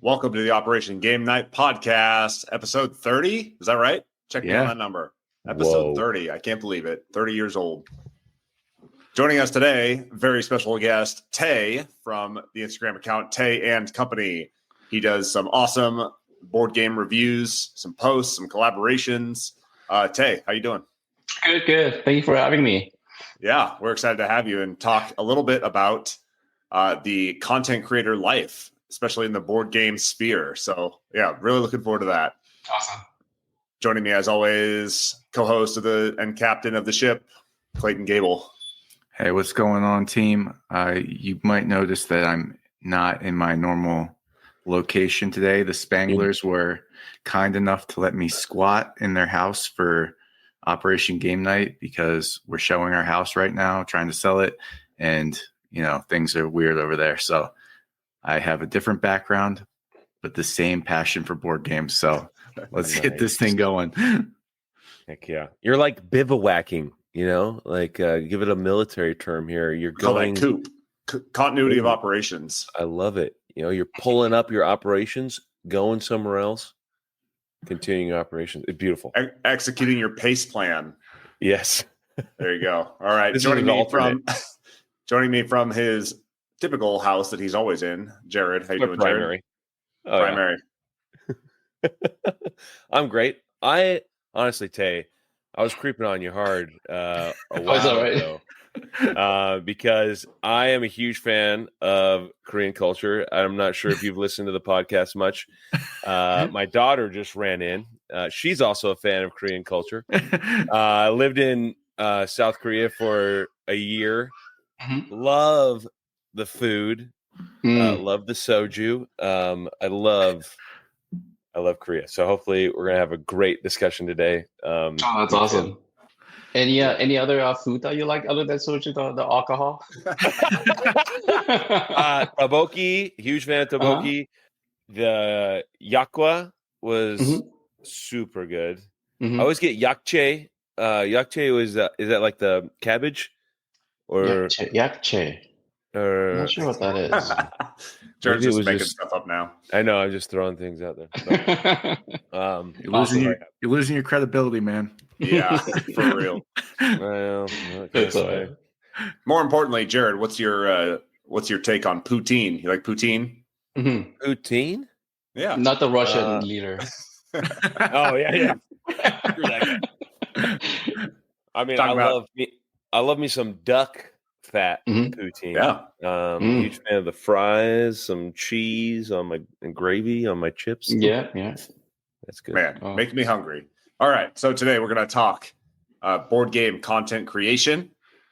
Welcome to the Operation Game Night podcast, episode 30. Is that right? Check me on that number. Episode 30. I can't believe it. 30 years old. Joining us today, very special guest, Tay from the Instagram account Tay and Company. He does some awesome board game reviews, some posts, some collaborations. Tay, how you doing? Good. Thank you for having me. Yeah, we're excited to have you and talk a little bit about the content creator life, especially in the board game sphere. So, yeah, really looking forward to that. Awesome. Joining me, as always, co-host and captain of the ship, Clayton Gable. Hey, what's going on, team? You might notice that I'm not in my normal location today. The Spanglers were kind enough to let me squat in their house for Operation Game Night because we're showing our house right now, trying to sell it, and things are weird over there. So I have a different background, but the same passion for board games. So let's get this thing going. Heck yeah. You're like bivouacking, give it a military term here. You're going continuity of operations. I love it. You're pulling up your operations, going somewhere else, continuing your operations. It's beautiful. Executing your pace plan. Yes. There you go. All right. Joining me from his typical house that he's always in, Jared. How you doing, primary. Jared? Primary. I'm great. I honestly, Tay, I was creeping on you hard a while ago because I am a huge fan of Korean culture. I'm not sure if you've listened to the podcast much. My daughter just ran in. She's also a fan of Korean culture. I lived in South Korea for a year. Love the food. Love the soju. I love Korea. So hopefully we're gonna have a great discussion today. That's awesome. Any other food that you like other than soju, the alcohol? Tteokbokki, huge fan of tteokbokki. The yakwa was super good. I always get yakchae. Yakchae was is that like the cabbage or yakchae? I'm not sure what that is. George is making stuff up now. I know. I'm just throwing things out there. You're losing your credibility, man. Yeah, for real. Well, it's all right. More importantly, Jared, what's your take on poutine? You like poutine? Poutine? Yeah, not the Russian leader. Oh yeah. I mean, I love me some duck fat poutine. Yeah. Huge fan of the fries, some cheese and gravy on my chips. Yeah. That's good. Man, make me hungry. All right. So today we're going to talk board game content creation.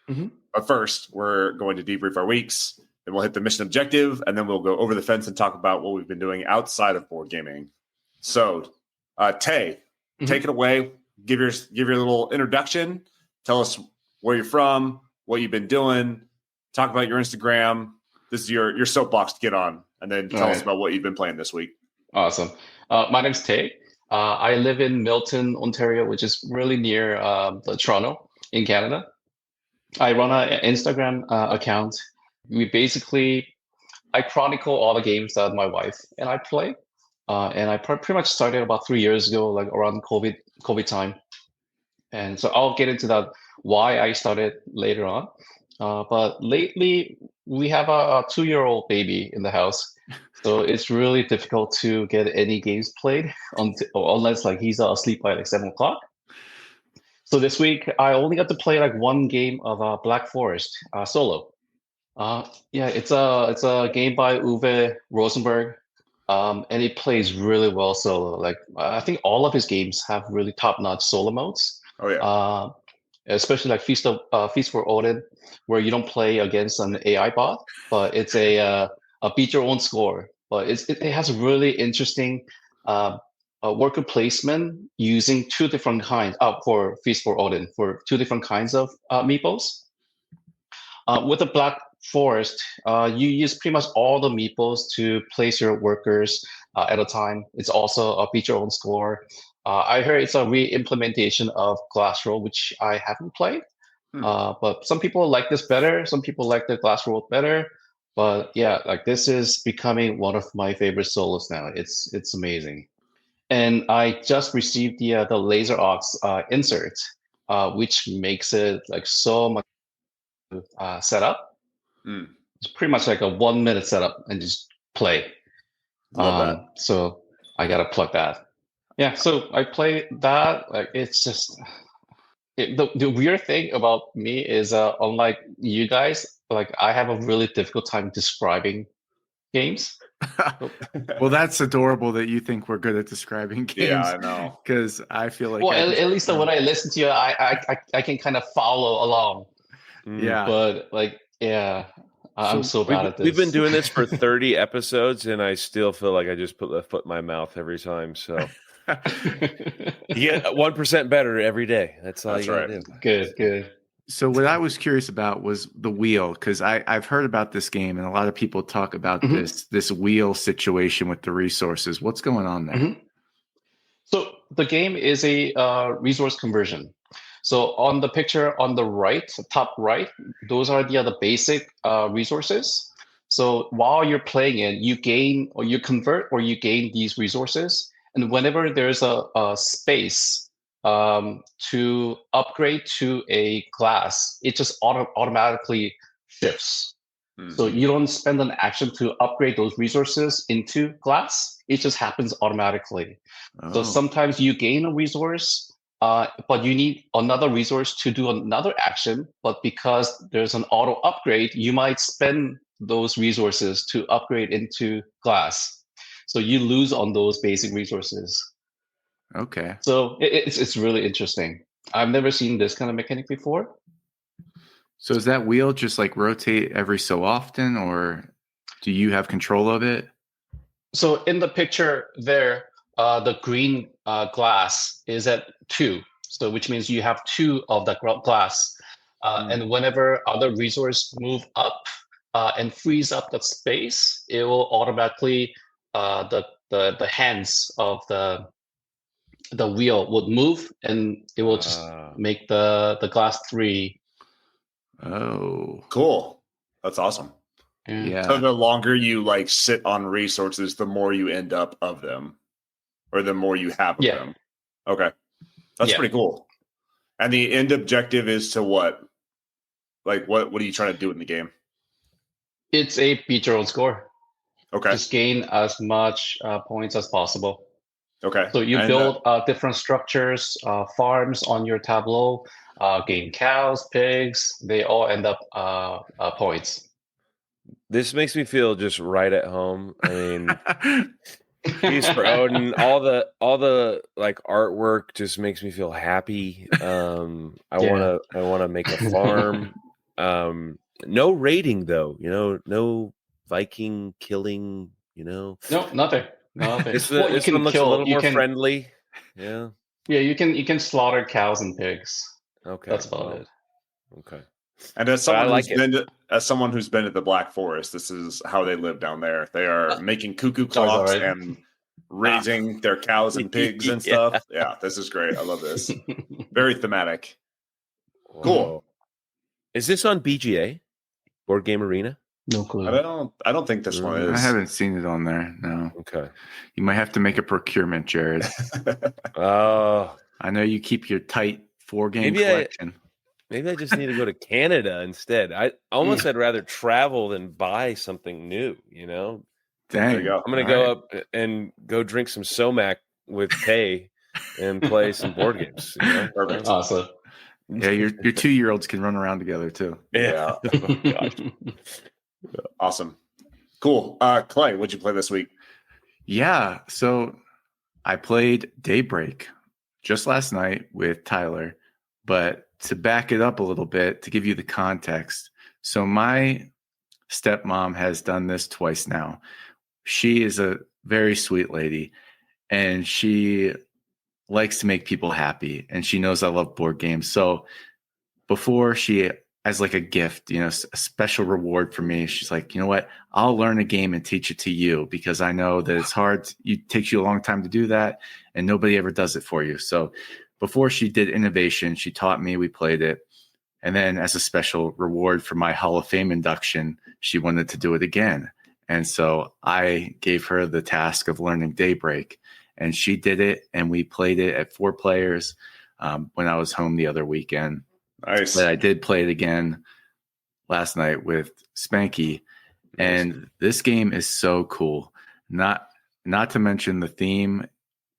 But first, we're going to debrief our weeks. Then we'll hit the mission objective, and then we'll go over the fence and talk about what we've been doing outside of board gaming. So, Tay, take it away. Give your little introduction. Tell us where you're from, what you've been doing. Talk about your Instagram. This is your soapbox to get on, and then tell us about what you've been playing this week. Awesome. My name's Tay. I live in Milton, Ontario, which is really near Toronto in Canada. I run an Instagram account. I chronicle all the games that my wife and I play. And I pretty much started about 3 years ago, like around COVID time. And so I'll get into that, why I started later on. But lately, we have a 2-year-old baby in the house. So it's really difficult to get any games played unless like he's asleep by like 7 o'clock. So this week, I only got to play like one game of Black Forest solo. It's a game by Uwe Rosenberg. And he plays really well solo. Like I think all of his games have really top-notch solo modes. Oh yeah. Especially like Feast for Odin, where you don't play against an AI bot, but it's a beat your own score. But it has a really interesting worker placement using two different kinds for Feast for Odin for two different kinds of meeples. With the Black Forest, you use pretty much all the meeples to place your workers at a time. It's also a beat your own score. I heard it's a re-implementation of Glass Roll, which I haven't played. But some people like this better. Some people like the Glass Roll better. But yeah, like this is becoming one of my favorite solos now. It's amazing. And I just received the laser aux insert, which makes it like so much setup. It's pretty much like a 1 minute setup and just play. Love that. So I gotta plug that. Yeah, so I play that. Like it's just the weird thing about me is unlike you guys, like I have a really difficult time describing games. Well, that's adorable that you think we're good at describing games. Yeah, I know. Because I feel like at least when I listen to you, I can kind of follow along. Yeah, but like I'm so bad at this. We've been doing this for 30 episodes, and I still feel like I just put the foot in my mouth every time. So you get 1% better every day. That's all you gotta do. Good. So what I was curious about was the wheel, because I've heard about this game, and a lot of people talk about this wheel situation with the resources. What's going on there? So the game is a resource conversion. So on the picture on the right, top right, those are the basic resources. So while you're playing it, you gain or you convert or you gain these resources. And whenever there's a space to upgrade to a class, it just automatically shifts. So you don't spend an action to upgrade those resources into class. It just happens automatically. So sometimes you gain a resource, but you need another resource to do another action. But because there's an auto upgrade, you might spend those resources to upgrade into class. So you lose on those basic resources. Okay. So it's really interesting. I've never seen this kind of mechanic before. So is that wheel just like rotate every so often, or do you have control of it? So in the picture there, the green glass is at 2. So which means you have 2 of that glass. And whenever other resource move up and frees up that space, it will automatically, the hands of the wheel would move, and it will just make the glass 3. Oh, cool. That's awesome. Yeah. So the longer you like sit on resources, the more you end up of them, or the more you have of them. Okay. That's pretty cool. And the end objective is to what? Like what are you trying to do in the game? It's a beat your own score. Okay. Just gain as much points as possible. Okay. So you build different structures, farms on your tableau, gain cows, pigs. They all end up points. This makes me feel just right at home. I mean, Peace for Odin. All the like artwork just makes me feel happy. I wanna make a farm. No raiding though, no Viking killing, No, nothing. This one looks a little more friendly. Yeah. Yeah, you can slaughter cows and pigs. Okay. That's about it. Okay. And as someone who's been to the Black Forest, this is how they live down there. They are making cuckoo clocks and raising their cows and pigs and stuff. Yeah, this is great. I love this. Very thematic. Cool. Is this on BGA? Board Game Arena? No clue. I don't think this one is. I haven't seen it on there. No. Okay. You might have to make a procurement, Jared. I know you keep your tight 4-game collection. Maybe I just need to go to Canada instead. I'd rather travel than buy something new, Dang. There you go. I'm going to go up and go drink some Somac with Tay and play some board games. Perfect. Awesome. Yeah, your 2-year-olds can run around together too. Yeah. Oh, gosh. Awesome. Cool. Clay, what'd you play this week? Yeah, so I played Daybreak just last night with Tyler, but to back it up a little bit, to give you the context. So my stepmom has done this twice now. She is a very sweet lady, and she likes to make people happy, and she knows I love board games. So before she, as like a gift, a special reward for me, she's like, you know what? I'll learn a game and teach it to you, because I know that it's hard. It takes you a long time to do that, and nobody ever does it for you. So before she did Innovation, she taught me, we played it. And then as a special reward for my Hall of Fame induction, she wanted to do it again. And so I gave her the task of learning Daybreak, and she did it. And we played it at 4 players when I was home the other weekend. Nice. But I did play it again last night with Spanky. And this game is so cool. Not to mention the theme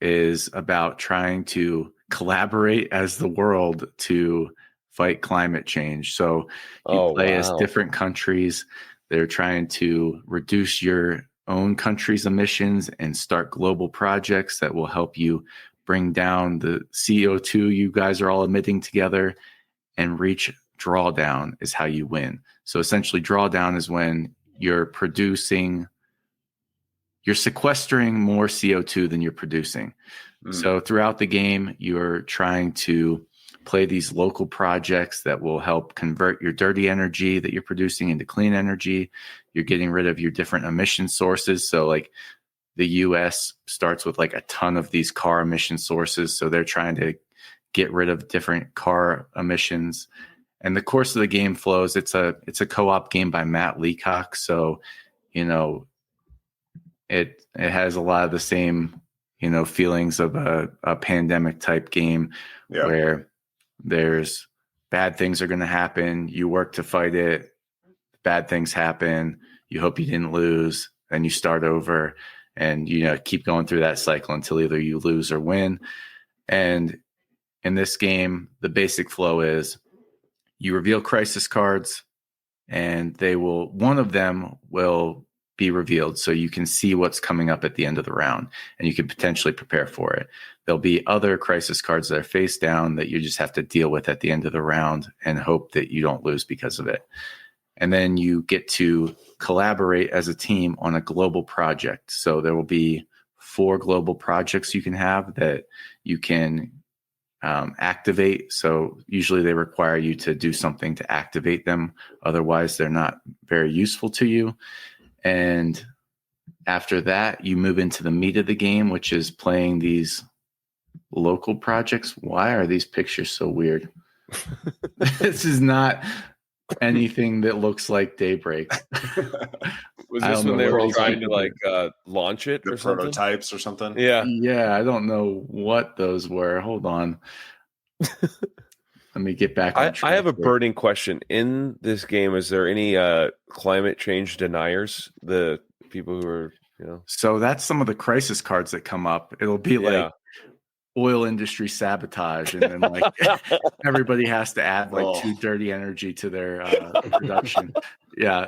is about trying to collaborate as the world to fight climate change. So you play as different countries. They're trying to reduce your own country's emissions and start global projects that will help you bring down the CO2 you guys are all emitting together, and reach drawdown is how you win. So essentially drawdown is when you're sequestering more CO2 than you're producing. So throughout the game, you're trying to play these local projects that will help convert your dirty energy that you're producing into clean energy. You're getting rid of your different emission sources. So like the US starts with like a ton of these car emission sources. So they're trying to get rid of different car emissions. And the course of the game flows. It's a co-op game by Matt Leacock. So, it has a lot of the same, feelings of a pandemic type game where there's bad things are going to happen. You work to fight it. Bad things happen. You hope you didn't lose. Then you start over and, keep going through that cycle until either you lose or win. And in this game, the basic flow is you reveal crisis cards, and one of them will be revealed so you can see what's coming up at the end of the round, and you can potentially prepare for it. There'll be other crisis cards that are face down that you just have to deal with at the end of the round and hope that you don't lose because of it. And then you get to collaborate as a team on a global project. So there will be 4 global projects you can have that you can activate. So usually they require you to do something to activate them. Otherwise, they're not very useful to you. And after that, you move into the meat of the game, which is playing these local projects. Why are these pictures so weird? This is not anything that looks like Daybreak. Was this when they were trying to launch it or something? Prototypes or something? Yeah. I don't know what those were. Hold on. Let me get back on track. I have a burning question. In this game, is there any climate change deniers? The people who are, So that's some of the crisis cards that come up. It'll be like oil industry sabotage, and then like everybody has to add like 2 dirty energy to their production.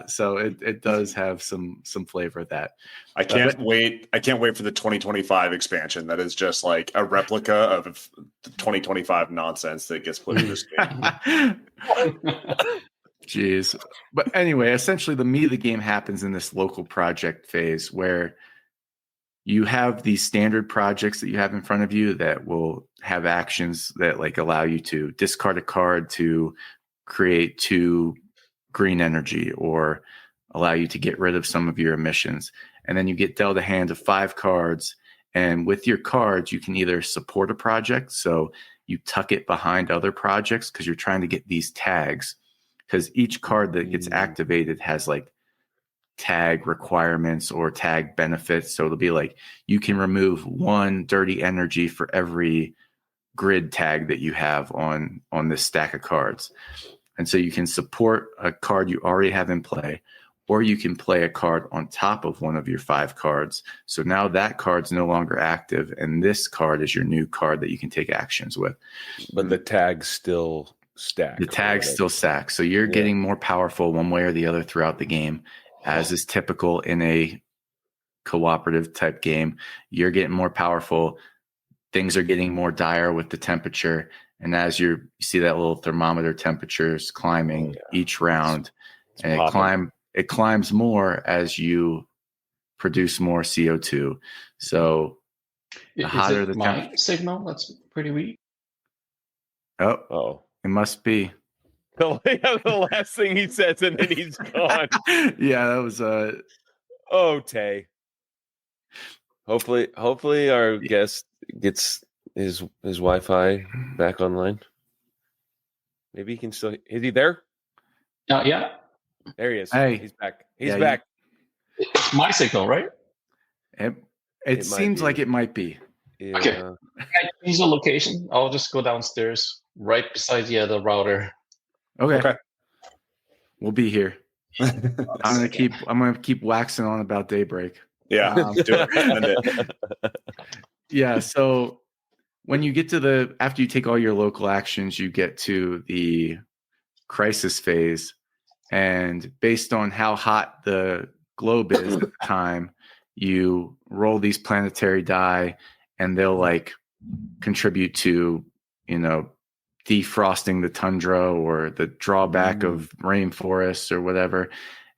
So it does have some flavor of that. I can't wait for the 2025 expansion that is just like a replica of the 2025 nonsense that gets put in this game. Jeez. But anyway, essentially the meat of the game happens in this local project phase where you have these standard projects that you have in front of you that will have actions that like allow you to discard a card to create 2 green energy or allow you to get rid of some of your emissions. And then you get dealt a hand of 5 cards. And with your cards, you can either support a project. So you tuck it behind other projects because you're trying to get these tags, because each card that gets activated has like tag requirements or tag benefits. So it'll be like you can remove 1 dirty energy for every grid tag that you have on this stack of cards. And so you can support a card you already have in play, or you can play a card on top of one of your 5 cards. So now that card's no longer active, and this card is your new card that you can take actions with. But the tags still stack. The tags still stack. So you're getting more powerful one way or the other throughout the game, as is typical in a cooperative type game. You're getting more powerful. Things are getting more dire with the temperature. And as you see that little thermometer temperatures climbing each round, it climbs more as you produce more CO2. So the hotter the temperature. Signal, that's pretty weak. Oh, it must be. The last thing he says, and then he's gone. Yeah, that was Oh, Tay. Hopefully our guest gets his Wi-Fi back online. Maybe he can still. Is he there? Yeah. There he is. Hey. He's back. He's back. It's my signal, right? It seems like it might be. Yeah. Okay. Can I change the location? I'll just go downstairs, right beside the router. Okay. We'll be here. I'm gonna keep waxing on about Daybreak. Yeah, do it. Yeah. So when you get to after you take all your local actions, you get to the crisis phase, and based on how hot the globe is at the time, you roll these planetary die, and they'll like contribute to, defrosting the tundra or the drawback of rainforests or whatever.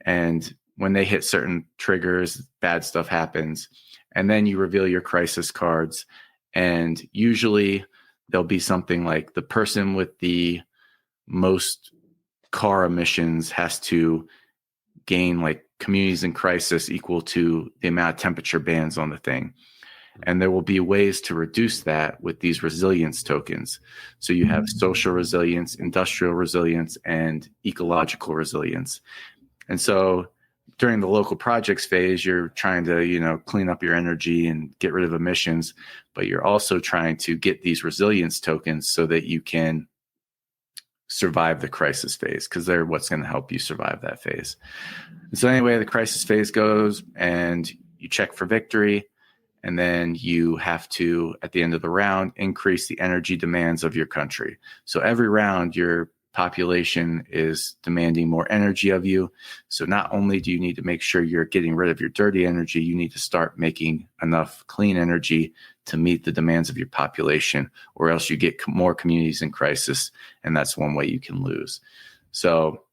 And when they hit certain triggers, bad stuff happens. And then you reveal your crisis cards. And usually there'll be something like the person with the most car emissions has to gain like communities in crisis equal to the amount of temperature bands on the thing. And there will be ways to reduce that with these resilience tokens. So you have social resilience, industrial resilience, and ecological resilience. And so during the local projects phase, you're trying to, clean up your energy and get rid of emissions, but you're also trying to get these resilience tokens so that you can survive the crisis phase, because they're what's going to help you survive that phase. And so anyway, the crisis phase goes and you check for victory. And then you have to, at the end of the round, increase the energy demands of your country. So every round, your population is demanding more energy of you. So not only do you need to make sure you're getting rid of your dirty energy, you need to start making enough clean energy to meet the demands of your population, or else you get more communities in crisis. And that's one way you can lose. So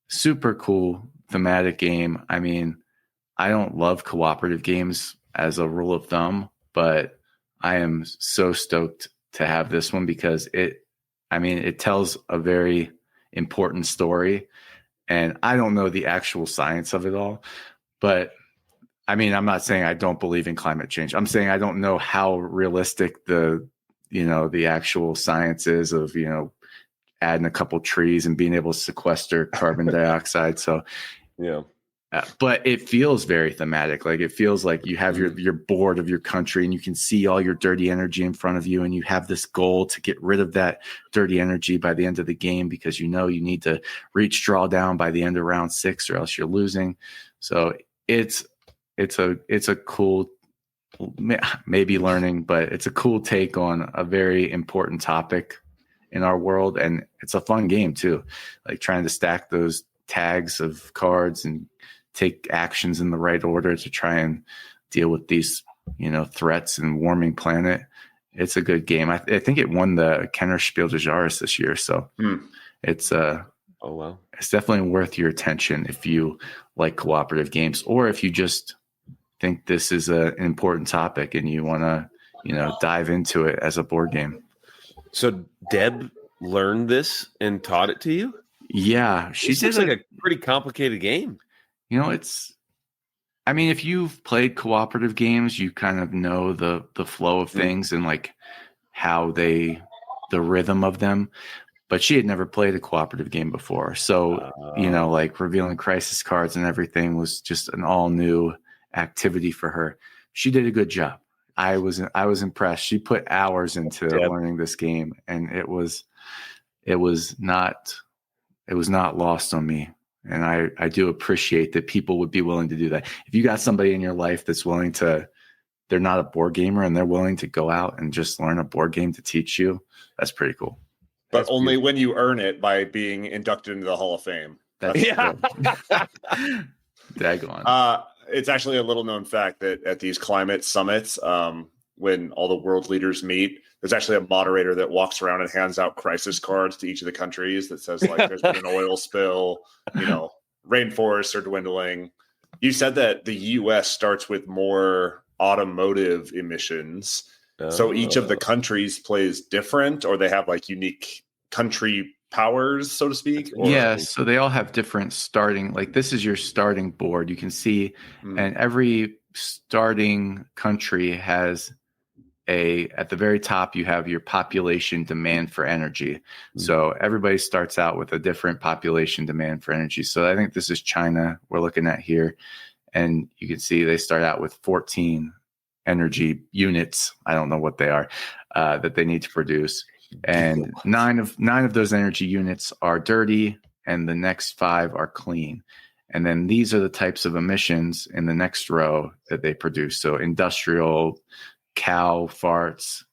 super cool thematic game. I mean, I don't love cooperative games as a rule of thumb, but I am so stoked to have this one because it tells a very important story. And I don't know the actual science of it all, but I'm not saying I don't believe in climate change. I'm saying I don't know how realistic the actual science is of, adding a couple trees and being able to sequester carbon dioxide. So, yeah. But it feels very thematic. Like it feels like you have your board of your country and you can see all your dirty energy in front of you, and you have this goal to get rid of that dirty energy by the end of the game, because you need to reach drawdown by the end of round 6 or else you're losing. So it's a cool, maybe learning, but it's a cool take on a very important topic in our world. And it's a fun game too, like trying to stack those tags of cards and take actions in the right order to try and deal with these, threats and warming planet. It's a good game. I think it won the Kenner Spiel des Jahres this year. So it's oh wow, it's definitely worth your attention if you like cooperative games, or if you just think this is an important topic and you want to, dive into it as a board game. So Deb learned this and taught it to you? Yeah, she did. Like a pretty complicated game. If you've played cooperative games, you kind of know the flow of things and like how the rhythm of them. But she had never played a cooperative game before. So, like revealing crisis cards and everything was just an all new activity for her. She did a good job. I was impressed. She put hours into learning this game, and it was not lost on me. And I do appreciate that people would be willing to do that. If you got somebody in your life that's willing to, they're not a board gamer and they're willing to go out and just learn a board game to teach you, that's pretty cool. But that's only beautiful. When you earn it by being inducted into the Hall of Fame. Daggone. It's actually a little known fact that at these climate summits, when all the world leaders meet, there's actually a moderator that walks around and hands out crisis cards to each of the countries that says, like, there's been an oil spill, rainforests are dwindling. You said that the U.S. starts with more automotive emissions. So each of the countries plays different, or they have like unique country powers, so to speak? Yeah, so they all have different starting, like this is your starting board. You can see, and every starting country has at the very top, you have your population demand for energy. So everybody starts out with a different population demand for energy. So I think this is China we're looking at here. And you can see they start out with 14 energy units. I don't know what they are that they need to produce. And nine of those energy units are dirty, and the next 5 are clean. And then these are the types of emissions in the next row that they produce. So industrial, cow farts,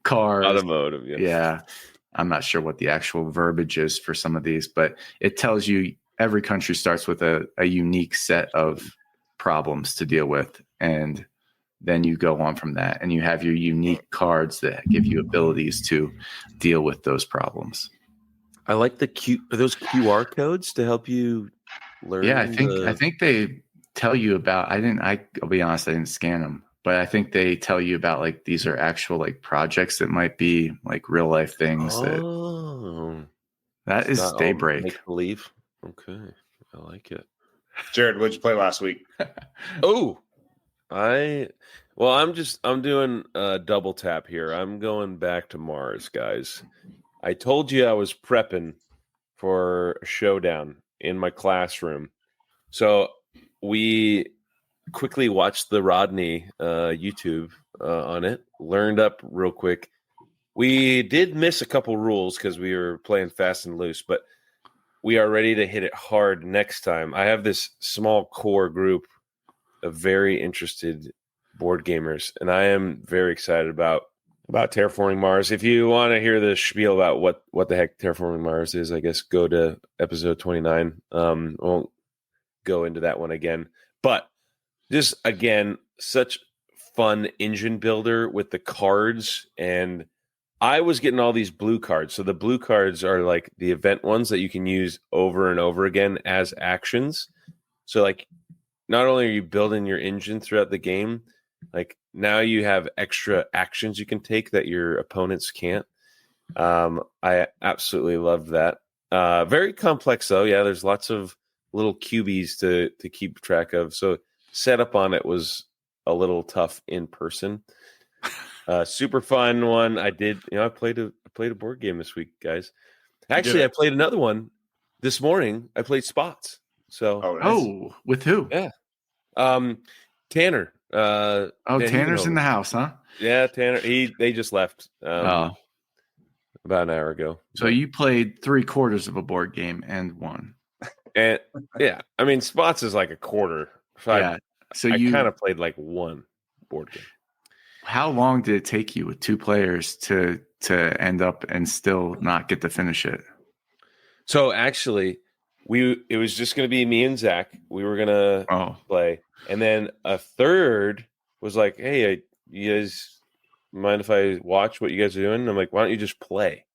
cars, automotive. Yeah. I'm not sure what the actual verbiage is for some of these, but it tells you every country starts with a unique set of problems to deal with. And then you go on from that, and you have your unique cards that give you abilities to deal with those problems. I like are those QR codes to help you learn? Yeah, I think they tell you about. I'll be honest, I didn't scan them, but I think they tell you about like these are actual like projects that might be like real life things. That is Daybreak. Make believe. Okay, I like it. Jared, what'd you play last week? I'm doing a double tap here. I'm going back to Mars, guys. I told you I was prepping for a showdown in my classroom. So we quickly watched the Rodney YouTube on it, learned up real quick. We did miss a couple rules because we were playing fast and loose, but we are ready to hit it hard next time. I have this small core group of very interested board gamers, and I am very excited about Terraforming Mars. If you want to hear the spiel about what the heck Terraforming Mars is, I guess go to episode 29. Won't go into that one again. But just, again, such fun engine builder with the cards. And I was getting all these blue cards. So the blue cards are like the event ones that you can use over and over again as actions. So like not only are you building your engine throughout the game, like now you have extra actions you can take that your opponents can't. I absolutely love that. Very complex though. Yeah, there's lots of little cubies to keep track of. So setup on it was a little tough in person. Super fun one. I played a board game this week, guys. Actually, I played another one this morning. I played Spots. So with who? Yeah. Tanner. Tanner's in the house, huh? Yeah, Tanner. They just left about an hour ago. So you played 3/4 of a board game and won. And yeah, I mean, Spots is like a quarter. So yeah. I kind of played like one board game. How long did it take you with 2 players to end up and still not get to finish it? So actually, it was just going to be me and Zach. We were going to play. And then a third was like, hey, you guys mind if I watch what you guys are doing? And I'm like, why don't you just play?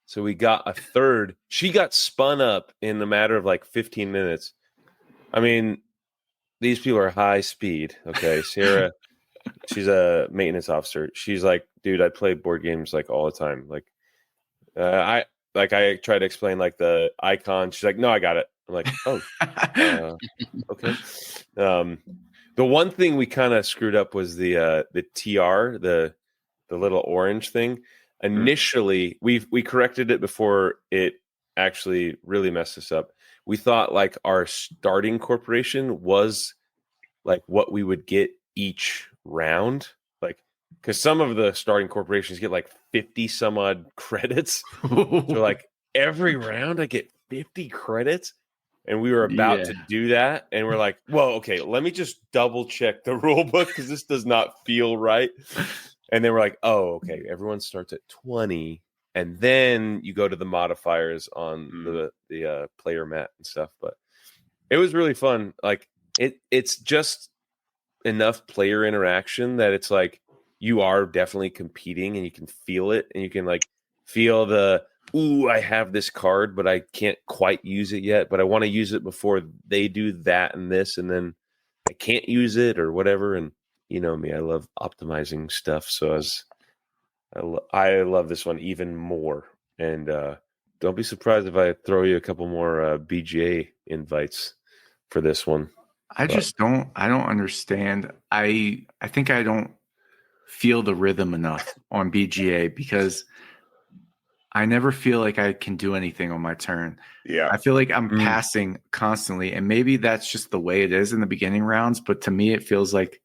So we got a third. She got spun up in a matter of like 15 minutes. I mean, these people are high speed. Okay. Sarah, she's a maintenance officer. She's like, dude, I play board games like all the time. Like, I try to explain like the icon. She's like, no, I got it. I'm like, okay. The one thing we kind of screwed up was the TR, the little orange thing. Initially, we corrected it before it actually really messed us up. We thought like our starting corporation was like what we would get each round, like because some of the starting corporations get like 50 some odd credits. So like every round I get 50 credits. And we were about to do that. And we're like, well, okay, let me just double check the rule book because this does not feel right. And then we're like, oh, okay, everyone starts at 20. And then you go to the modifiers on the player mat and stuff. But it was really fun. Like it's just enough player interaction that it's like you are definitely competing and you can feel it. And you can like feel the, ooh, I have this card, but I can't quite use it yet. But I want to use it before they do that and this, and then I can't use it or whatever. And you know me, I love optimizing stuff. So I love this one even more. And don't be surprised if I throw you a couple more BGA invites for this one. I don't understand. I think I don't feel the rhythm enough on BGA because I never feel like I can do anything on my turn. Yeah. I feel like I'm passing constantly, and maybe that's just the way it is in the beginning rounds. But to me, it feels like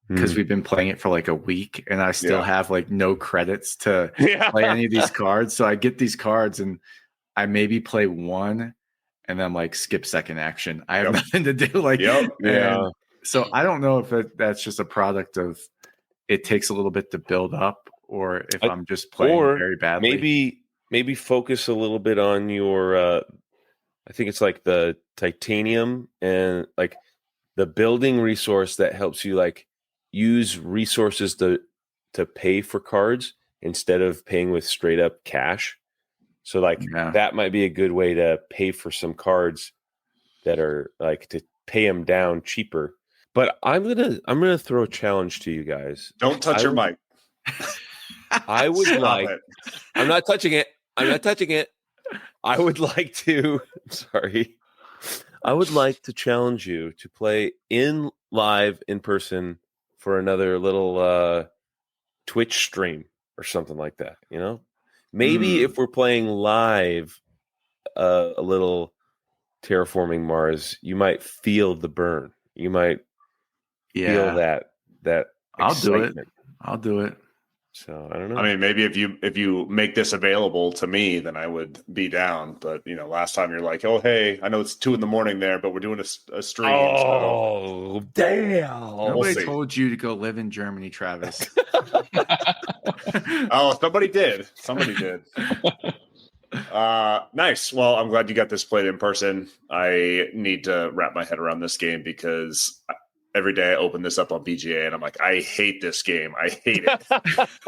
because we've been playing it for like a week and I still have like no credits to play any of these cards. So I get these cards and I maybe play one and then like skip second action. I have nothing to do. Like, so I don't know if that's just a product of it takes a little bit to build up, or if I'm just playing very badly. Maybe focus a little bit on your I think it's like the titanium and like the building resource that helps you like use resources to pay for cards instead of paying with straight up cash. So like that might be a good way to pay for some cards that are like to pay them down cheaper. But I'm gonna throw a challenge to you guys. Don't touch your mic. I would like. I'm not touching it. I'm not touching it. I would like to. Sorry. I would like to challenge you to play live in person for another little Twitch stream or something like that. You know, maybe if we're playing live, a little Terraforming Mars, you might feel the burn. You might feel that. I'll do it. So I don't know. I mean, maybe if you make this available to me, then I would be down. But last time you're like, oh hey, I know it's 2 a.m. there, but we're doing a stream. Oh damn! Nobody told you to go live in Germany, Travis. Oh, somebody did. Nice. Well, I'm glad you got this played in person. I need to wrap my head around this game because every day I open this up on BGA and I'm like, I hate this game. I hate it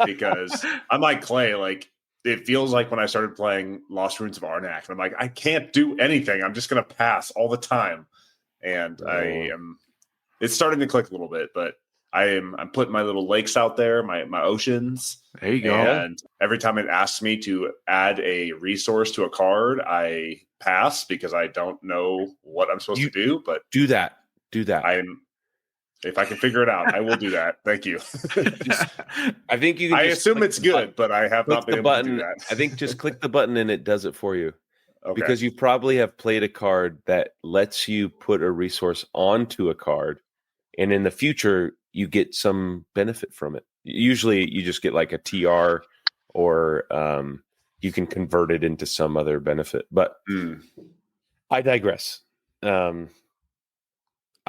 because I'm like Clay. Like it feels like when I started playing Lost Ruins of Arnak, and I'm like, I can't do anything. I'm just gonna pass all the time, and it's starting to click a little bit, but I'm putting my little lakes out there, my oceans. There you go. And every time it asks me to add a resource to a card, I pass because I don't know what I'm supposed to do. But do that. If I can figure it out, I will do that. Thank you. I think you can. I assume it's good, but I have not been able to do that. I think just click the button and it does it for you. Okay. Because you probably have played a card that lets you put a resource onto a card, and in the future you get some benefit from it. Usually you just get like a TR, or you can convert it into some other benefit. But I digress.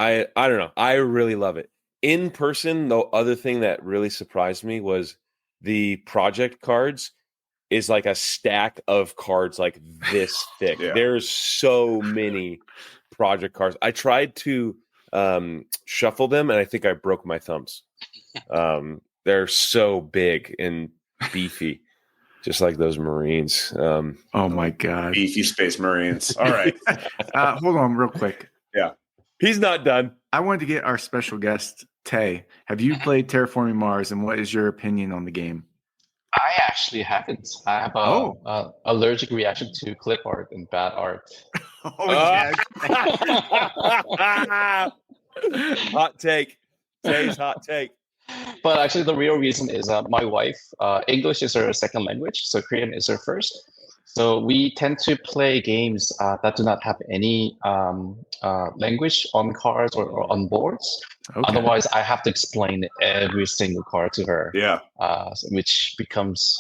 I don't know. I really love it. In person, the other thing that really surprised me was the project cards is like a stack of cards like this thick. Yeah. There's so many project cards. I tried to shuffle them, and I think I broke my thumbs. They're so big and beefy, just like those Marines. Oh my God. Beefy Space Marines. All right. Hold on real quick. Yeah. He's not done. I wanted to get our special guest, Tay. Have you played Terraforming Mars, and what is your opinion on the game? I actually haven't. I have a allergic reaction to clip art and bad art. Yeah. Hot take. Tay's hot take. But actually, the real reason is my wife, English is her second language, so Korean is her first. So we tend to play games that do not have any language on cards or on boards. Okay. Otherwise, I have to explain every single card to her. Yeah. Which becomes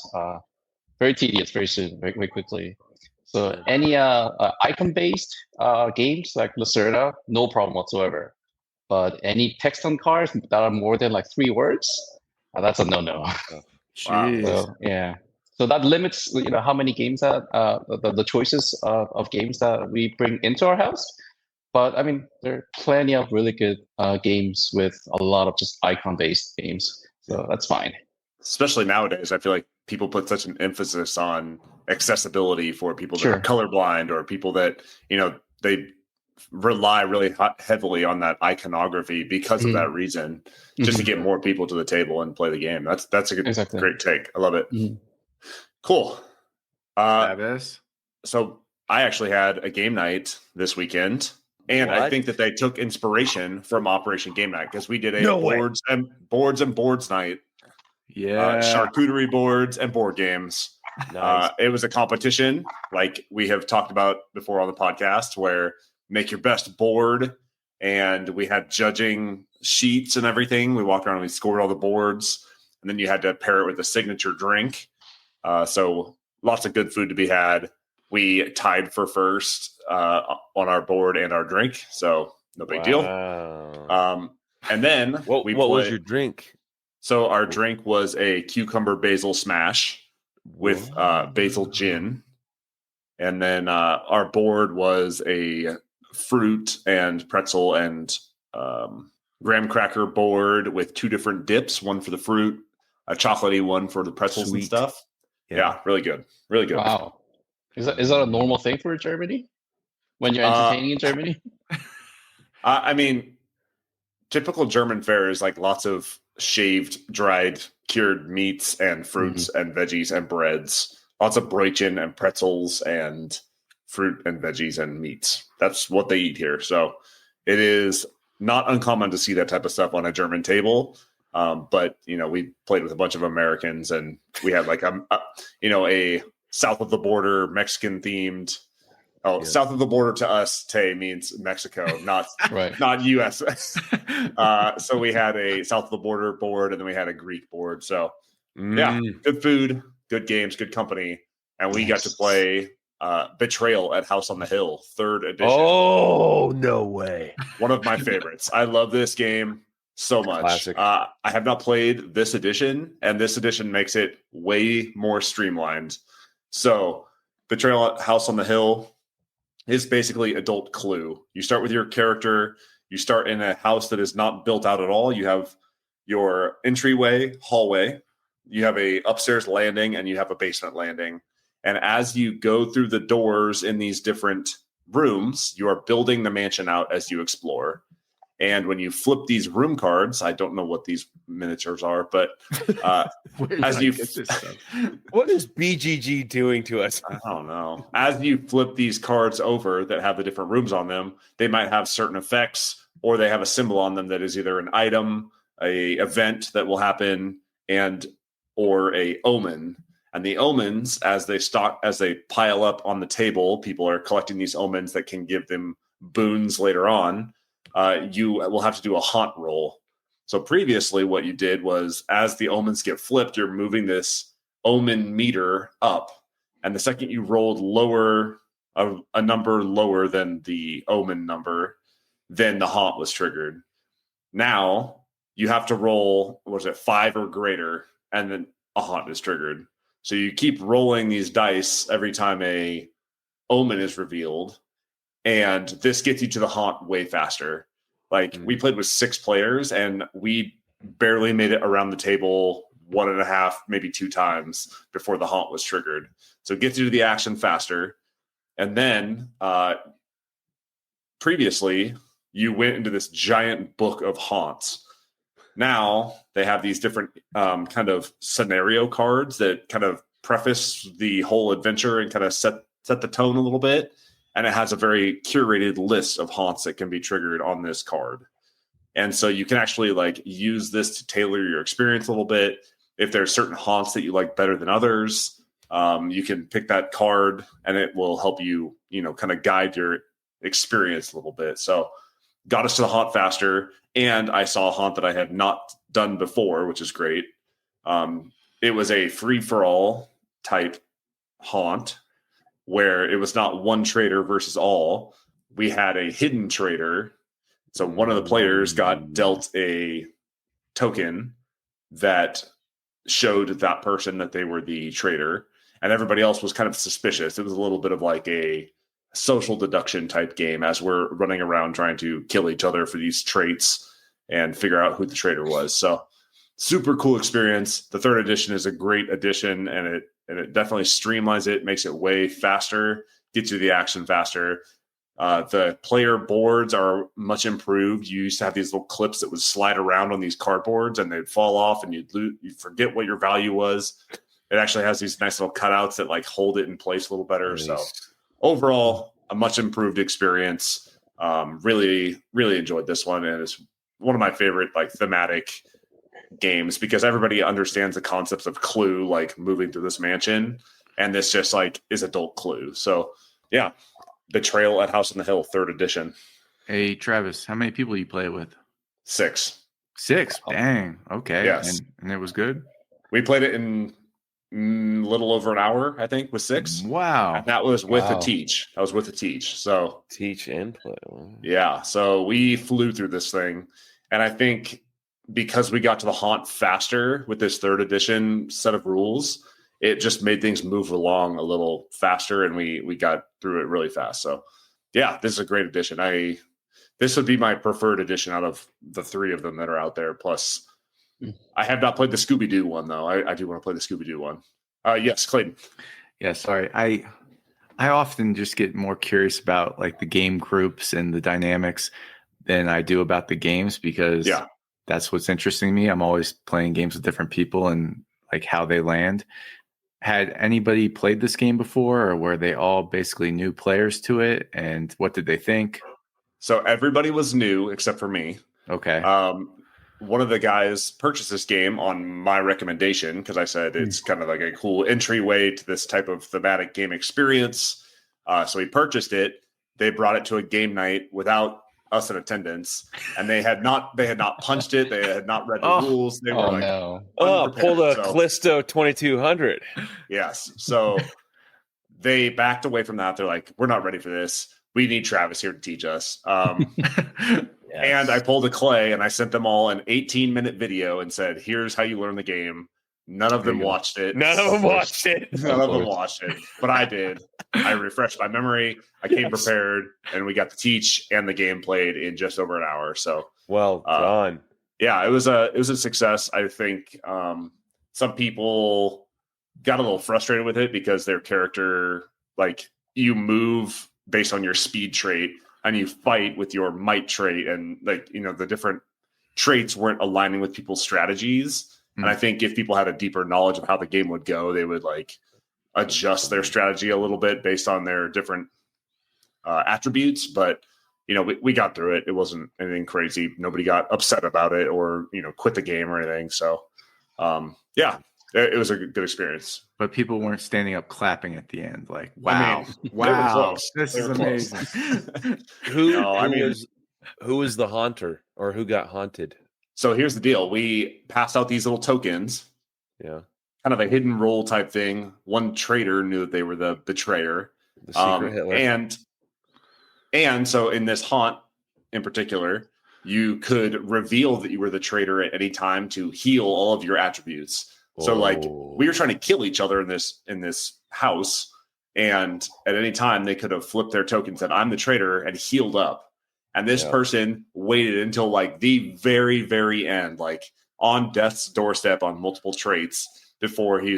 very tedious very soon, very quickly. So any icon-based games like Lacerda, no problem whatsoever. But any text on cards that are more than like 3 words, that's a no-no. Wow. So, yeah. So that limits, how many games that the choices of games that we bring into our house. But I mean, there are plenty of really good games with a lot of just icon-based games. So that's fine. Especially nowadays, I feel like people put such an emphasis on accessibility for people that are colorblind, or people that, they rely really heavily on that iconography because of that reason, just to get more people to the table and play the game. That's a good, great take. I love it. Cool. So I actually had a game night this weekend, and I think that they took inspiration from Operation Game Night, because we did a boards and boards night charcuterie boards, and board games. Nice. It was a competition, like we have talked about before on the podcast, where make your best board, and we had judging sheets and everything. We walked around and we scored all the boards, and then you had to pair it with a signature drink. So lots of good food to be had. We tied for first on our board and our drink, so no big deal. And then what was your drink? So our drink was a cucumber basil smash with basil gin. And then our board was a fruit and pretzel and graham cracker board with 2 different dips, one for the fruit, a chocolatey one for the pretzels and stuff. Yeah, really good. Really good. Wow. Is that a normal thing for Germany? When you're entertaining in Germany? I mean, typical German fare is like lots of shaved, dried, cured meats and fruits and veggies and breads. Lots of Brötchen and pretzels and fruit and veggies and meats. That's what they eat here. So it is not uncommon to see that type of stuff on a German table. But, we played with a bunch of Americans, and we had like a south of the border Mexican themed. South of the border to us, Tay, means Mexico, not not U.S. So we had a south of the border board, and then we had a Greek board. So good food, good games, good company, and we got to play Betrayal at House on the Hill, 3rd edition. Oh, no way! One of my favorites. I love this game so much. Classic. I have not played this edition, and this edition makes it way more streamlined. So Betrayal at House on the Hill is basically adult Clue. You start with your character. You start in a house that is not built out at all. You have your entryway, hallway. You have a upstairs landing, and you have a basement landing. And as you go through the doors in these different rooms, you are building the mansion out as you explore. And when you flip these room cards, I don't know what these miniatures are, but as you what is BGG doing to us? I don't know. As you flip these cards over that have the different rooms on them, they might have certain effects, or they have a symbol on them that is either an item, a event that will happen, or a omen. And the omens, as they pile up on the table, people are collecting these omens that can give them boons later on. You will have to do a haunt roll. So previously what you did was, as the omens get flipped, you're moving this omen meter up. And the second you rolled a number lower than the omen number, then the haunt was triggered. Now you have to roll, 5 or greater, and then a haunt is triggered. So you keep rolling these dice every time a omen is revealed. And this gets you to the haunt way faster. Like we played with 6 players, and we barely made it around the table 1.5, maybe 2 times before the haunt was triggered. So it gets you to the action faster. And then previously, you went into this giant book of haunts. Now they have these different kind of scenario cards that kind of preface the whole adventure and kind of set the tone a little bit. And it has a very curated list of haunts that can be triggered on this card. And so you can actually use this to tailor your experience a little bit. If there's certain haunts that you like better than others, you can pick that card, and it will help you, kind of guide your experience a little bit. So got us to the haunt faster. And I saw a haunt that I had not done before, which is great. It was a free-for-all type haunt, where it was not one trader versus all. We had a hidden trader. So one of the players got dealt a token that showed that person that they were the trader, and everybody else was kind of suspicious. It was a little bit of like a social deduction type game as we're running around trying to kill each other for these traits and figure out who the trader was. So super cool experience. The 3rd edition is a great addition, and it definitely streamlines it, makes it way faster, gets you the action faster. The player boards are much improved. You used to have these little clips that would slide around on these cardboards, and they'd fall off, and you'd forget what your value was. It actually has these nice little cutouts that hold it in place a little better. Nice. So overall, a much improved experience. Really, really enjoyed this one, and it's one of my favorite thematic games because everybody understands the concepts of Clue, like moving through this mansion, and this just like is adult Clue. So yeah, Betrayal at House on the Hill, 3rd edition. Hey, Travis, how many people you play with? 6. 6? Dang. Okay. Yes. And it was good? We played it in little over an hour, I think, with 6. Wow. And that was with a teach. So teach and play. Yeah. So we flew through this thing. And I think because we got to the haunt faster with this 3rd edition set of rules, it just made things move along a little faster, and we got through it really fast. So yeah, this is a great edition. This would be my preferred edition out of the 3 of them that are out there. Plus, I have not played the Scooby-Doo one, though. I do want to play the Scooby-Doo one. Yes, Clayton. Yeah, sorry. I often just get more curious about like the game groups and the dynamics than I do about the games because that's what's interesting to me. I'm always playing games with different people and like how they land. Had anybody played this game before, or were they all basically new players to it? And what did they think? So everybody was new except for me. Okay. One of the guys purchased this game on my recommendation because I said it's kind of like a cool entryway to this type of thematic game experience. So he purchased it. They brought it to a game night without us in attendance, and they had not punched it. They had not read the rules. They were pulled a Callisto 2200. Yes. So they backed away from that. They're like, we're not ready for this. We need Travis here to teach us. And I pulled a Clay and I sent them all an 18-minute video and said, here's how you learn the game. None of them watched it. None of them watched it. But I did. I refreshed my memory. I came prepared, and we got to teach and the game played in just over an hour. So well done. Yeah, it was a success. I think some people got a little frustrated with it because their character, like, you move based on your speed trait and you fight with your might trait, and like, you know, the different traits weren't aligning with people's strategies. And I think if people had a deeper knowledge of how the game would go, they would like adjust their strategy a little bit based on their different attributes. But, you know, we got through it. It wasn't anything crazy. Nobody got upset about it or, you know, quit the game or anything. So, yeah, it was a good experience. But people weren't standing up clapping at the end. Like, wow, I mean, wow, this is amazing. Who was the haunter, or who got haunted? So here's the deal. We passed out these little tokens. Yeah. Kind of a hidden role type thing. One traitor knew that they were the betrayer. The secret Hitler. And so in this haunt in particular, you could reveal that you were the traitor at any time to heal all of your attributes. So like we were trying to kill each other in this house, and at any time they could have flipped their token, said, I'm the traitor, and healed up. And this person waited until like the very, very end, like on death's doorstep on multiple traits before he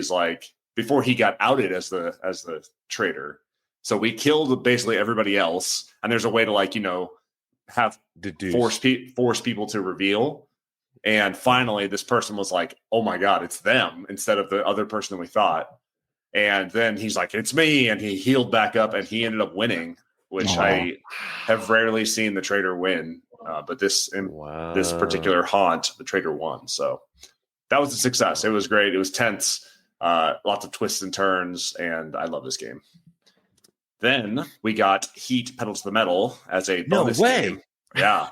got outed as the traitor. So we killed basically everybody else. And there's a way to, like, you know, have force people to reveal. And finally this person was like, oh my God, it's them instead of the other person that we thought. And then he's like, it's me. And he healed back up and he ended up winning, which I have rarely seen the traitor win. But this particular haunt, the traitor won. So that was a success. It was great. It was tense. Lots of twists and turns. And I love this game. Then we got Heat Pedal to the Metal as a bonus game. Yeah.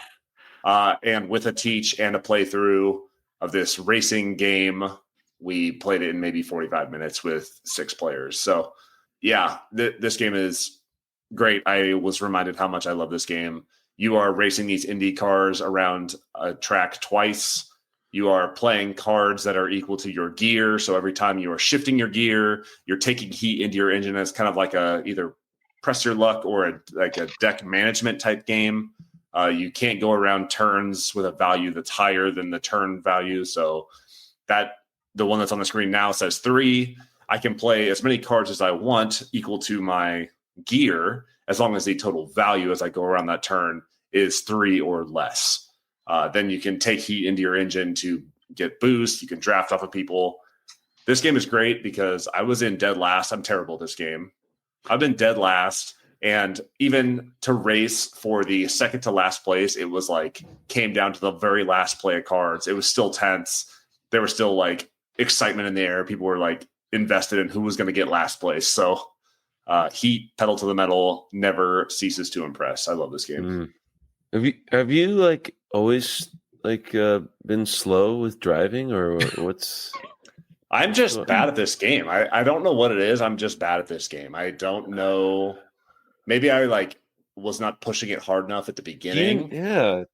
And with a teach and a playthrough of this racing game, we played it in maybe 45 minutes with 6 players. So yeah, this game is great. I was reminded how much I love this game. You are racing these Indy cars around a track twice. You are playing cards that are equal to your gear. So every time you are shifting your gear, you're taking heat into your engine. As kind of like a either press your luck or a deck management type game. You can't go around turns with a value that's higher than the turn value. So that the one that's on the screen now says 3. I can play as many cards as I want equal to my gear, as long as the total value as I go around that turn is 3 or less. Then you can take heat into your engine to get boost. You can draft off of people. This game is great because I was in dead last. I'm terrible at this game. I've been dead last, and even to race for the second to last place, it was like came down to the very last play of cards. It was still tense. there was still like excitement in the air. People were like invested in who was going to get last place. So Heat, pedal to the metal, never ceases to impress. I love this game. Have you like always like been slow with driving, or what's? I'm just bad at this game. I don't know what it is. I'm just bad at this game. I don't know. Maybe I like was not pushing it hard enough at the beginning. Do you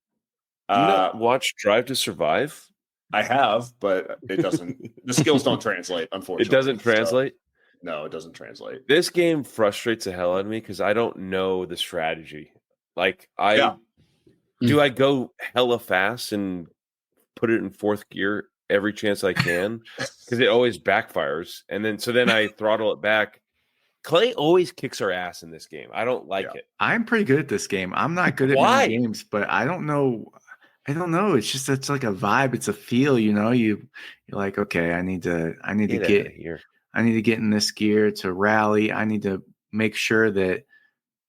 not watch Drive to Survive? I have, but it doesn't. The skills don't translate. Unfortunately, it doesn't translate. So, no, it doesn't translate. This game frustrates the hell out of me because I don't know the strategy. Like do I go hella fast and put it in fourth gear every chance I can? Because it always backfires, and then I throttle it back. Clay always kicks our ass in this game. I don't like it. I'm pretty good at this game. I'm not good at many games, but I don't know. It's just it's like a vibe. It's a feel. You're like, okay, I need to get here. I need to get in this gear to rally. I need to make sure that,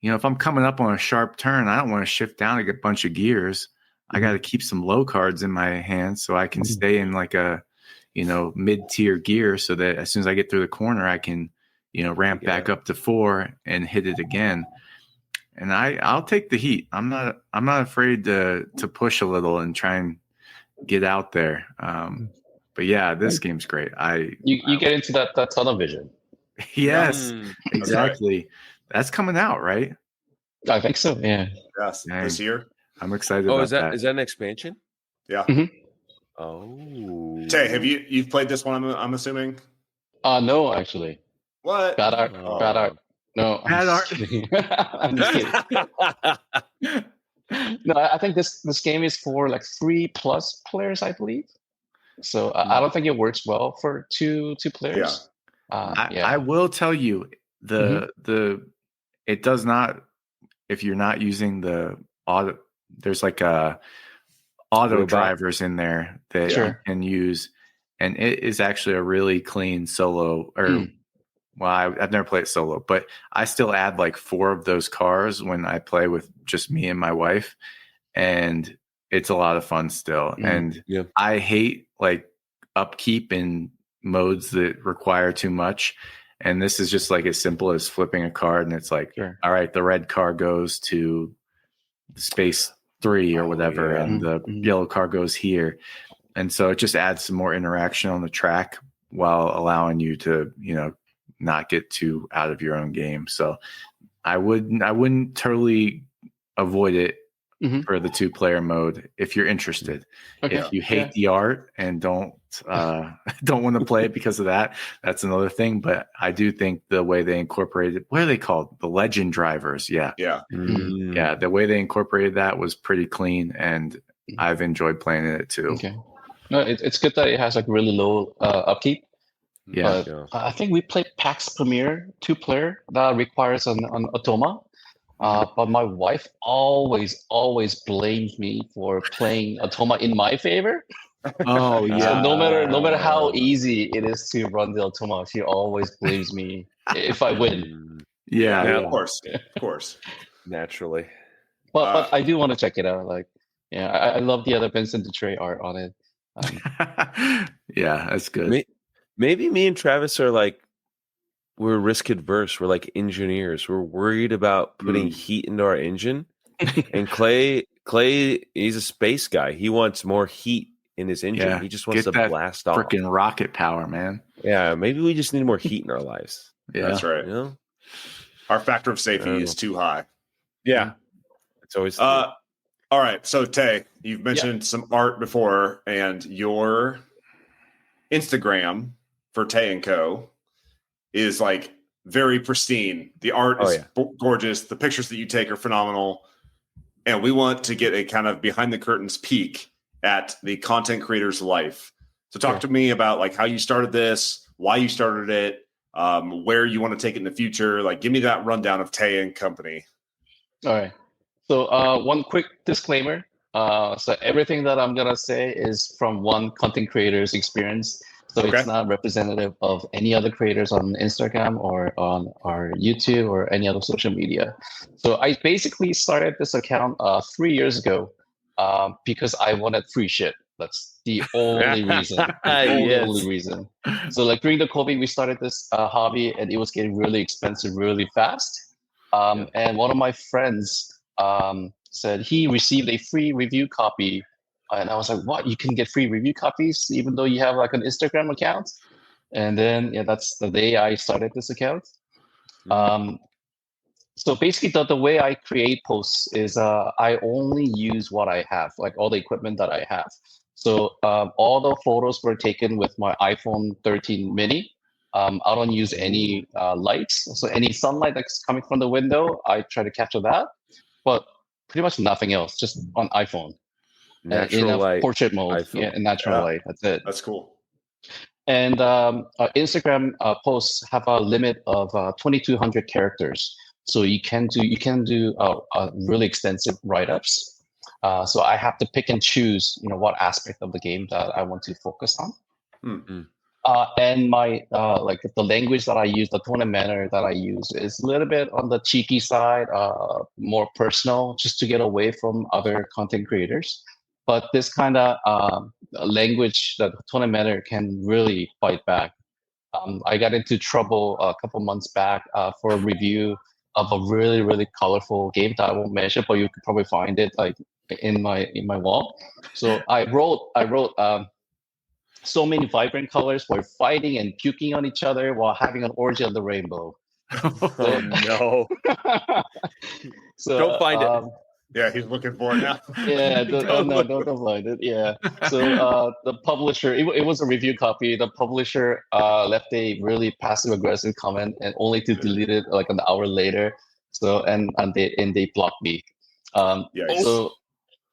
if I'm coming up on a sharp turn, I don't want to shift down a bunch of gears. I got to keep some low cards in my hands so I can stay in like a, mid-tier gear so that as soon as I get through the corner, I can, ramp back up to 4 and hit it again. And I'll take the heat. I'm not afraid to push a little and try and get out there. But yeah, this game's great. You get into that tunnel vision. Yes, exactly. Right. That's coming out, right? I think so. Yeah. Yes, this year. I'm excited. About is that an expansion? Yeah. Mm-hmm. Oh. Tay, have you've played this one? I'm assuming. No, actually. What? Bad art. Bad art. No. Bad art. I'm just kidding. No, I think this game is for like 3+ players, I believe. So I don't think it works well for two players. Yeah. I will tell you it does not, if you're not using the auto, there's like auto drivers in there that you can use, and it is actually a really clean solo. Well, I've never played solo, but I still add like 4 of those cars when I play with just me and my wife, and it's a lot of fun still. And I hate like upkeep in modes that require too much. And this is just like as simple as flipping a card, and it's like, all right, the red car goes to space 3 or whatever, and the yellow car goes here. And so it just adds some more interaction on the track while allowing you to, not get too out of your own game. So I wouldn't totally avoid it for the 2-player mode if you're interested. Okay. If you hate the art and don't want to play it because of that, that's another thing. But I do think the way they incorporated, what are they called? The legend drivers. Yeah. The way they incorporated that was pretty clean, and I've enjoyed playing it too. Okay. No, it's good that it has like really low upkeep. Yeah. But I think we played PAX Premier 2-player that requires an Automa. But my wife always blames me for playing Automa in my favor. Oh yeah. So no matter how easy it is to run the Automa, she always blames me if I win. Yeah. Of course. Naturally. But I do want to check it out. Like, I love the other Vincent Dutray art on it. Yeah, that's good. Maybe me and Travis are like, we're risk adverse. We're like engineers. We're worried about putting heat into our engine. And Clay, he's a space guy. He wants more heat in his engine. Yeah. He just wants to blast off. Freaking rocket power, man. Yeah, maybe we just need more heat in our lives. Yeah, that's right. Our factor of safety is too high. Yeah, it's always. All right, so Tay, you've mentioned some art before, and your Instagram for Tay and Co. is like very pristine. The art is gorgeous. The pictures that you take are phenomenal. And we want to get a kind of behind the curtains peek at the content creator's life. So talk to me about like how you started this, why you started it, where you want to take it in the future. Like give me that rundown of Tay and Company. All right. So one quick disclaimer. So everything that I'm going to say is from one content creator's experience. So it's not representative of any other creators on Instagram or on our YouTube or any other social media. So I basically started this account 3 years ago because I wanted free shit. That's the only reason. The only reason. So like during the COVID, we started this hobby, and it was getting really expensive really fast. And one of my friends said he received a free review copy, and I was like, "What? You can get free review copies even though you have like an Instagram account?" And then that's the day I started this account. So basically, the way I create posts is I only use what I have, like all the equipment that I have. So all the photos were taken with my iPhone 13 mini. I don't use any lights. So any sunlight that's coming from the window, I try to capture that. But pretty much nothing else, just on iPhone. Natural in a light portrait mode. iPhone. Yeah, in natural light. That's it. That's cool. And Instagram posts have a limit of 2,200 characters. So you can do really extensive write-ups. So I have to pick and choose, what aspect of the game that I want to focus on. Mm-hmm. And my like the language that I use, the tone and manner that I use is a little bit on the cheeky side, more personal, just to get away from other content creators. But this kind of language, that tone and manner, can really fight back. I got into trouble a couple months back for a review of a really, really colorful game that I won't mention, but you could probably find it like in my wall. So I wrote so many vibrant colors were fighting and puking on each other while having an orgy on the rainbow. Oh no! So don't find it. Yeah, he's looking for it now. Yeah, don't find it. Yeah. So the publisher, it was a review copy. The publisher left a really passive aggressive comment, and only to delete it like an hour later. So and they blocked me. So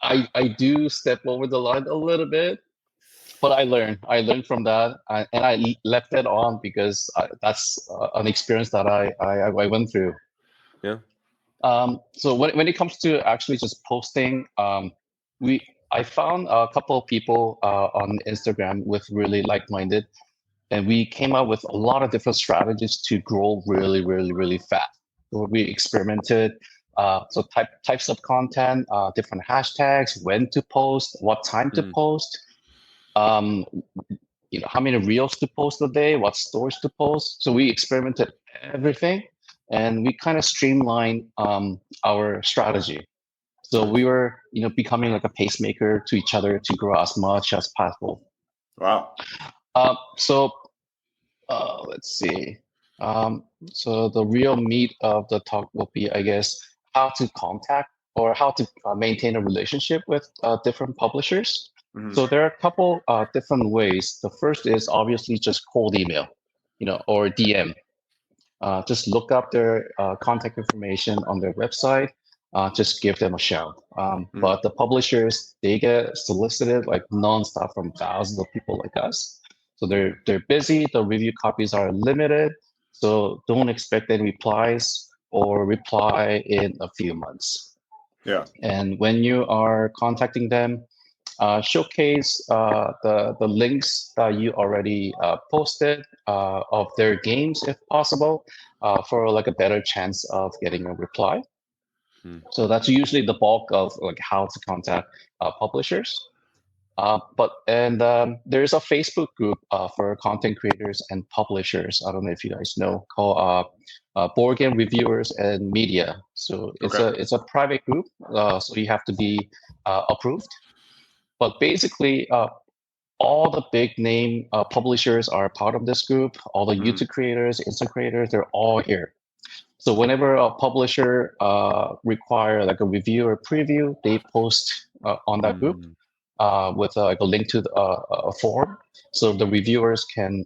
I do step over the line a little bit, but I learned from that, and I left it on because that's an experience that I went through. Yeah. So when it comes to actually just posting, I found a couple of people on Instagram with really like-minded, and we came up with a lot of different strategies to grow really, really, really fast. So we experimented. So types of content, different hashtags, when to post, what time to post, how many reels to post a day, what stories to post. So we experimented everything, and we kind of streamlined our strategy. So we were, becoming like a pacemaker to each other to grow as much as possible. Wow. Let's see. So the real meat of the talk will be, I guess, how to contact or how to maintain a relationship with different publishers. Mm-hmm. So there are a couple different ways. The first is obviously just cold email, or DM. Just look up their contact information on their website. Just give them a shout. But the publishers, they get solicited like nonstop from thousands of people like us. So they're busy. The review copies are limited. So don't expect any replies or reply in a few months. Yeah. And when you are contacting them, showcase the links that you already posted of their games, if possible, for like a better chance of getting a reply. So that's usually the bulk of like how to contact publishers. There's a Facebook group for content creators and publishers. I don't know if you guys know, called Board Game Reviewers and Media. So it's a private group, so you have to be approved. But basically, all the big name publishers are part of this group. All the YouTube creators, Insta creators, they're all here. So whenever a publisher require like a review or preview, they post on that group with like a link to a forum, so the reviewers can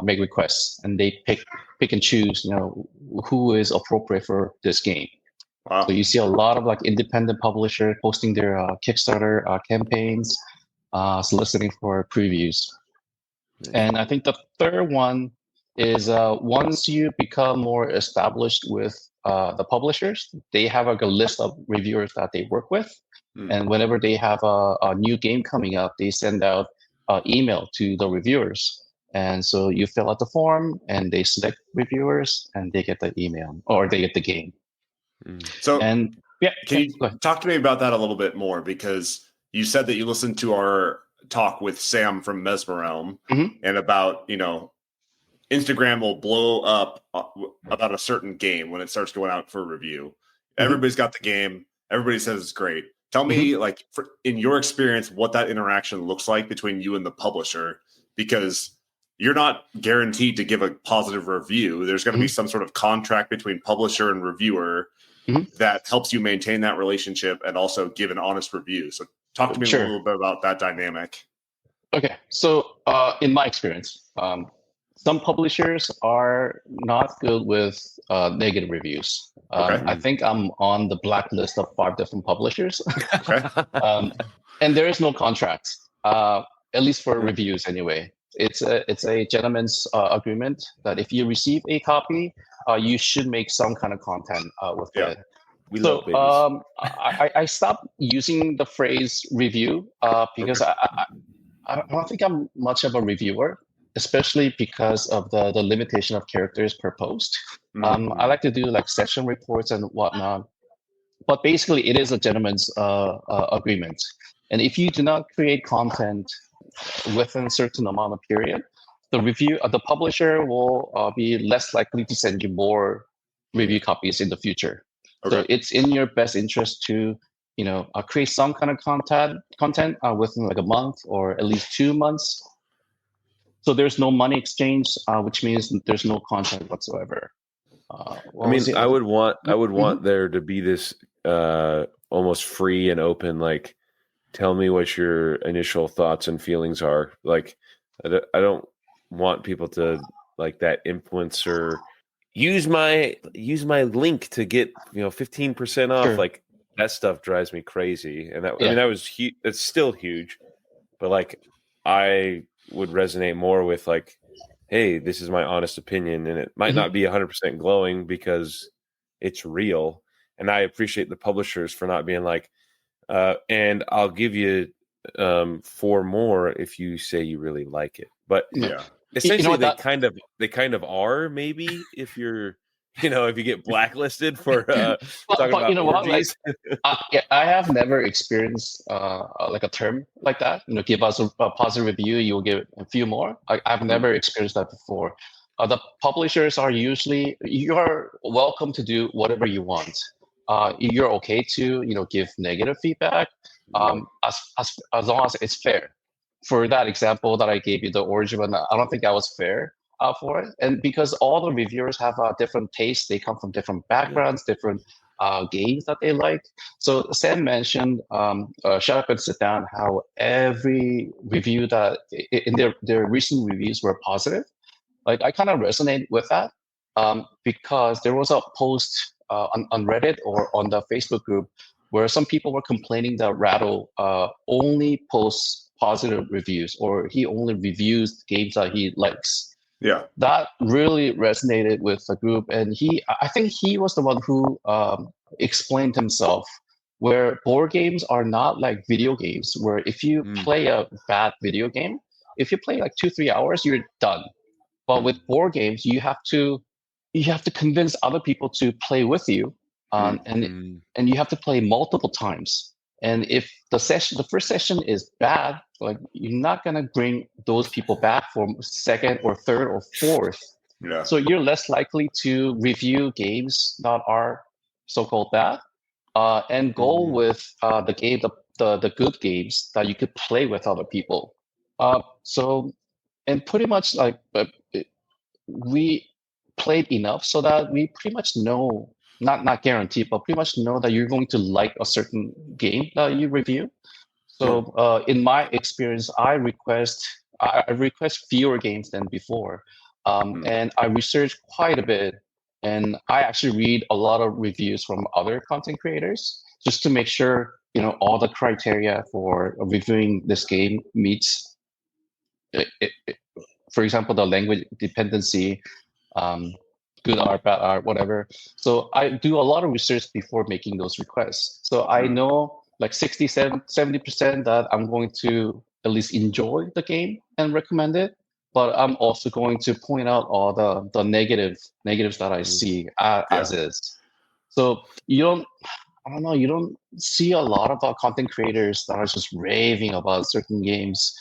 make requests, and they pick and choose, who is appropriate for this game. Wow. So you see a lot of like independent publisher posting their Kickstarter campaigns, soliciting for previews. And I think the third one is once you become more established with the publishers, they have like a list of reviewers that they work with. And whenever they have a new game coming up, they send out email to the reviewers. And so you fill out the form, and they select reviewers, and they get the email, or they get the game. So can you talk to me about that a little bit more? Because you said that you listened to our talk with Sam from Mesmerelm and about, Instagram will blow up about a certain game when it starts going out for review. Everybody's got the game. Everybody says it's great. Tell me, in your experience, what that interaction looks like between you and the publisher, because you're not guaranteed to give a positive review. There's going to be some sort of contract between publisher and reviewer that helps you maintain that relationship and also give an honest review. So talk to me a little bit about that dynamic. Okay. So in my experience, some publishers are not good with negative reviews. I think I'm on the blacklist of 5 different publishers. And there is no contract, at least for reviews anyway. It's a gentleman's agreement that if you receive a copy, you should make some kind of content with it. We love babies. I stopped using the phrase review because I don't think I'm much of a reviewer, especially because of the limitation of characters per post. I like to do like session reports and whatnot. But basically, it is a gentleman's agreement. And if you do not create content within a certain amount of period, the publisher will be less likely to send you more review copies in the future. So it's in your best interest to create some kind of content within like a month or at least 2 months. So there's no money exchange, which means there's no contract whatsoever. I would want there to be this almost free and open, like, tell me what your initial thoughts and feelings are. Like, I don't want people to, like, that influencer use my link to get 15% off. Like, that stuff drives me crazy. And that that was huge. It's still huge, but like, I would resonate more with like, hey, this is my honest opinion, and it might not be 100% glowing because it's real. And I appreciate the publishers for not being like, and I'll give you 4 more if you say you really like it. But essentially, they kind of are, maybe, if you're if you get blacklisted for talking about orgies. I have never experienced like a term like that. Give us a positive review, you'll give a few more. I've never experienced that before. The publishers are usually, you're welcome to do whatever you want. You're okay to give negative feedback as long as it's fair. For that example that I gave you, the origin one, I don't think that was fair for it. And because all the reviewers have different tastes, they come from different backgrounds, different games that they like. So Sam mentioned, Shut Up and Sit Down, how every review that in their recent reviews were positive. Like, I kind of resonate with that because there was a post on Reddit or on the Facebook group where some people were complaining that Rattle only posts positive reviews, or he only reviews games that he likes. Yeah, that really resonated with the group, and I think he was the one who explained himself, where board games are not like video games, where if you play a bad video game, if you play like 2-3 hours, you're done. But with board games, you have to convince other people to play with you, and you have to play multiple times. And if the first session is bad, like, you're not gonna bring those people back for second or third or fourth. Yeah. So you're less likely to review games that are so-called bad, and go with the good games that you could play with other people. And pretty much like we played enough so that we pretty much know. Not guaranteed, but pretty much know that you're going to like a certain game that you review. So in my experience, I request fewer games than before, and I research quite a bit, and I actually read a lot of reviews from other content creators just to make sure all the criteria for reviewing this game meets. For example, the language dependency. Good art, bad art, whatever. So I do a lot of research before making those requests. So I know like 70% that I'm going to at least enjoy the game and recommend it. But I'm also going to point out all the negatives that I see as is. So I don't know, you don't see a lot of content creators that are just raving about certain games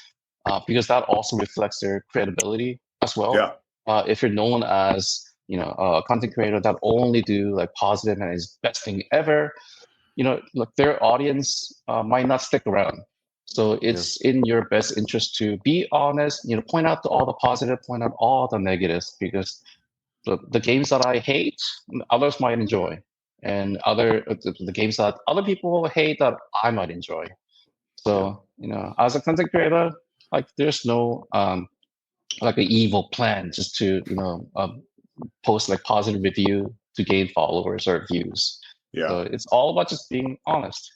because that also reflects their credibility as well. Yeah. If you're known as a content creator that only do like positive and is best thing ever, look, their audience might not stick around. So it's in your best interest to be honest, point out all the positive, point out all the negatives, because the games that I hate, others might enjoy, and the games that other people hate that I might enjoy. So as a content creator, like there's no like an evil plan just to post like positive review to gain followers or views. Yeah. So it's all about just being honest.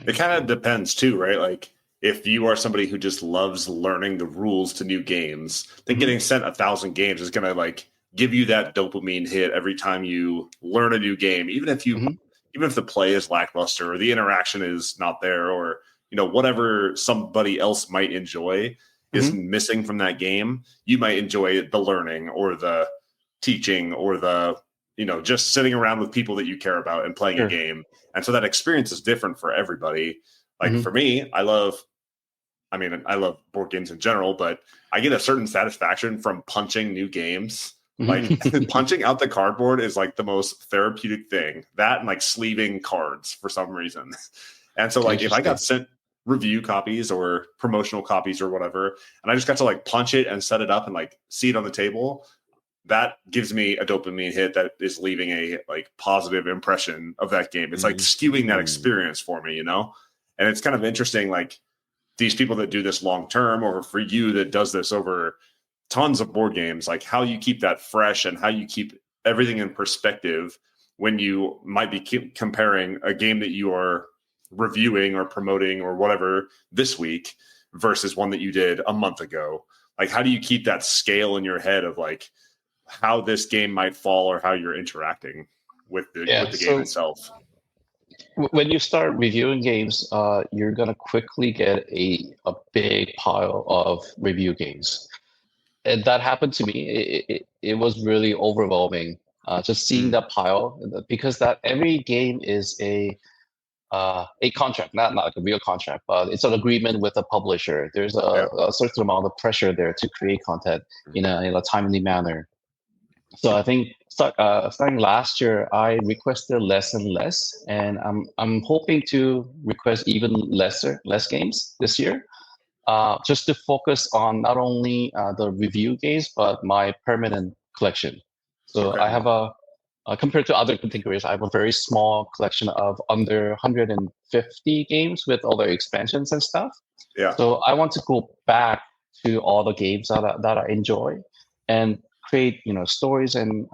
It kind of depends too, right? Like if you are somebody who just loves learning the rules to new games, then getting sent 1,000 games is going to like give you that dopamine hit every time you learn a new game, even if the play is lackluster or the interaction is not there, or whatever somebody else might enjoy is missing from that game. You might enjoy the learning or the teaching or the just sitting around with people that you care about and playing a game. And so that experience is different for everybody. Like for me, I love board games in general, but I get a certain satisfaction from punching new games. Like punching out the cardboard is like the most therapeutic thing. That and like sleeving cards for some reason. And so like if I got sent review copies or promotional copies or whatever, and I just got to like punch it and set it up and like see it on the table, that gives me a dopamine hit that is leaving a like positive impression of that game. It's like skewing that experience for me, and it's kind of interesting. Like these people that do this long term, or for you that does this over tons of board games, like how you keep that fresh and how you keep everything in perspective when you might be comparing a game that you are reviewing or promoting or whatever this week versus one that you did a month ago. Like how do you keep that scale in your head of like how this game might fall or how you're interacting with the game itself? When you start reviewing games, you're gonna quickly get a big pile of review games, and that happened to me. It was really overwhelming, just seeing that pile, because that every game is a contract, not like a real contract, but it's an agreement with a publisher. There's a certain amount of pressure there to create content in a timely manner. So I think starting last year, I requested less and less, and I'm hoping to request even less games this year, just to focus on not only the review games but my permanent collection. So I have compared to other categories, I have a very small collection of under 150 games with all the expansions and stuff. Yeah. So I want to go back to all the games that I enjoy and create stories and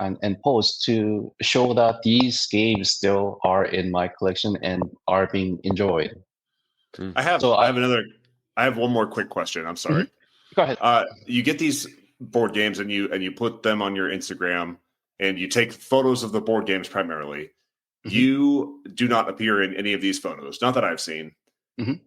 posts to show that these games still are in my collection and are being enjoyed. I have one more quick question. I'm sorry. Go ahead. You get these board games and you put them on your Instagram and you take photos of the board games primarily. You do not appear in any of these photos, not that I've seen.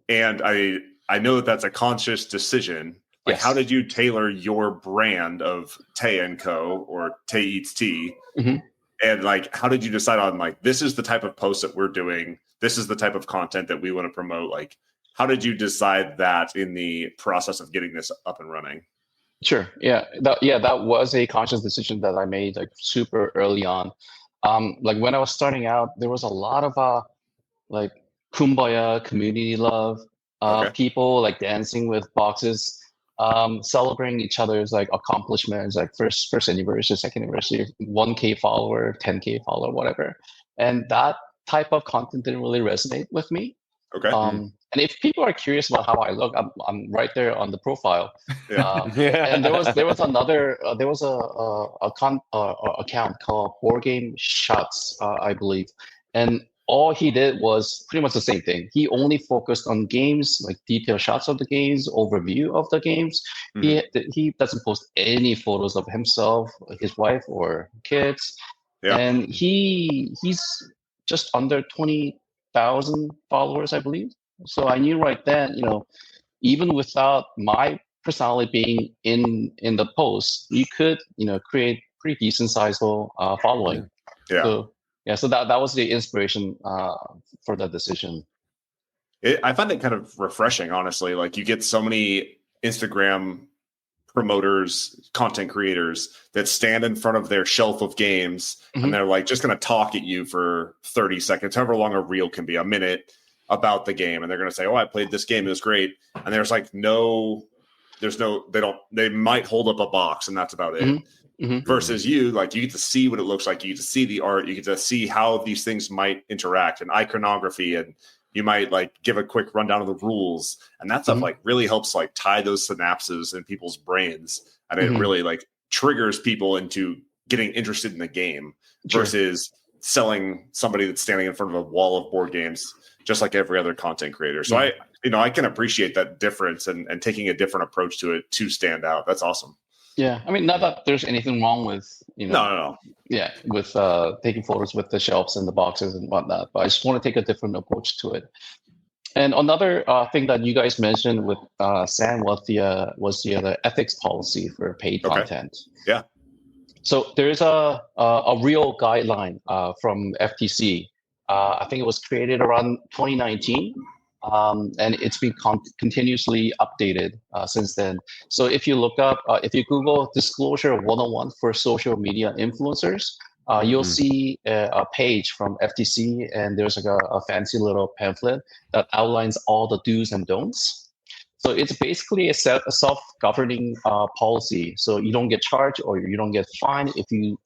And I know that that's a conscious decision. Like, how did you tailor your brand of Tay & Co. or Tay Eats Tea? And like, how did you decide on like, this is the type of post that we're doing. This is the type of content that we want to promote. Like, how did you decide that in the process of getting this up and running? Sure. Yeah. That was a conscious decision that I made like super early on. Like when I was starting out, there was a lot of like kumbaya, community love, people like dancing with boxes, celebrating each other's like accomplishments, like first anniversary, second anniversary, 1K follower, 10K follower, whatever. And that type of content didn't really resonate with me. Okay. And if people are curious about how I look, I'm right there on the profile. And there was a account called Board Game Shots, I believe, and all he did was pretty much the same thing. He only focused on games, like detailed shots of the games, overview of the games. He doesn't post any photos of himself, his wife, or kids. And he's just under 20,000 followers, I believe. So I knew right then, even without my personality being in the post, you could, create pretty decent sizable following. Yeah. So Yeah, so that was the inspiration for that decision. I find it kind of refreshing, honestly. Like you get so many Instagram promoters, content creators that stand in front of their shelf of games and they're like just going to talk at you for 30 seconds, however long a reel can be, a minute, about the game. And they're going to say, oh, I played this game, it was great. And there's like they might hold up a box and that's about it. Versus you, like you get to see what it looks like, you get to see the art, you get to see how these things might interact and iconography, and you might like give a quick rundown of the rules, and that stuff like really helps like tie those synapses in people's brains, and it really like triggers people into getting interested in the game versus selling somebody that's standing in front of a wall of board games, just like every other content creator. So I can appreciate that difference and taking a different approach to it to stand out. That's awesome. Yeah, I mean, not that there's anything wrong with no. Yeah, with taking photos with the shelves and the boxes and whatnot, but I just want to take a different approach to it. And another thing that you guys mentioned with Sam was the ethics policy for paid content. Yeah. So there's a real guideline from FTC. I think it was created around 2019. And it's been continuously updated since then. So if you look up, if you Google Disclosure 101 for social media influencers, you'll see a page from FTC, and there's like a fancy little pamphlet that outlines all the do's and don'ts. So it's basically a self-governing policy. So you don't get charged or you don't get fined if you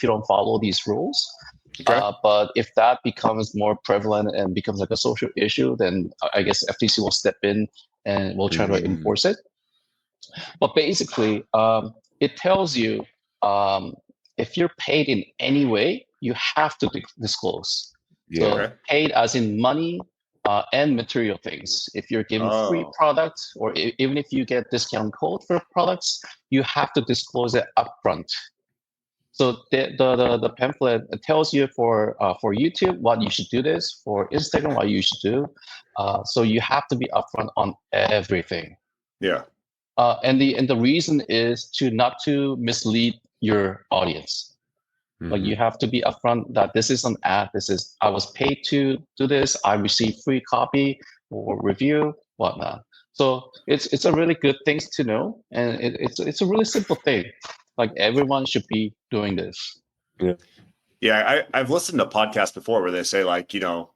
don't follow these rules. Okay. But if that becomes more prevalent and becomes like a social issue, then I guess FTC will step in and will try to enforce it. But basically, it tells you if you're paid in any way, you have to disclose. So paid as in money and material things. If you're given free products, or even if you get discount code for products, you have to disclose it upfront. So the pamphlet tells you for YouTube what you should do this, for Instagram what you should do. So you have to be upfront on everything. Yeah. And the reason is not to mislead your audience. Like you have to be upfront that this is an ad. I was paid to do this. I received free copy or review, whatnot. So it's a really good thing to know, and it's a really simple thing. Like everyone should be doing this. Yeah, I've listened to podcasts before where they say like,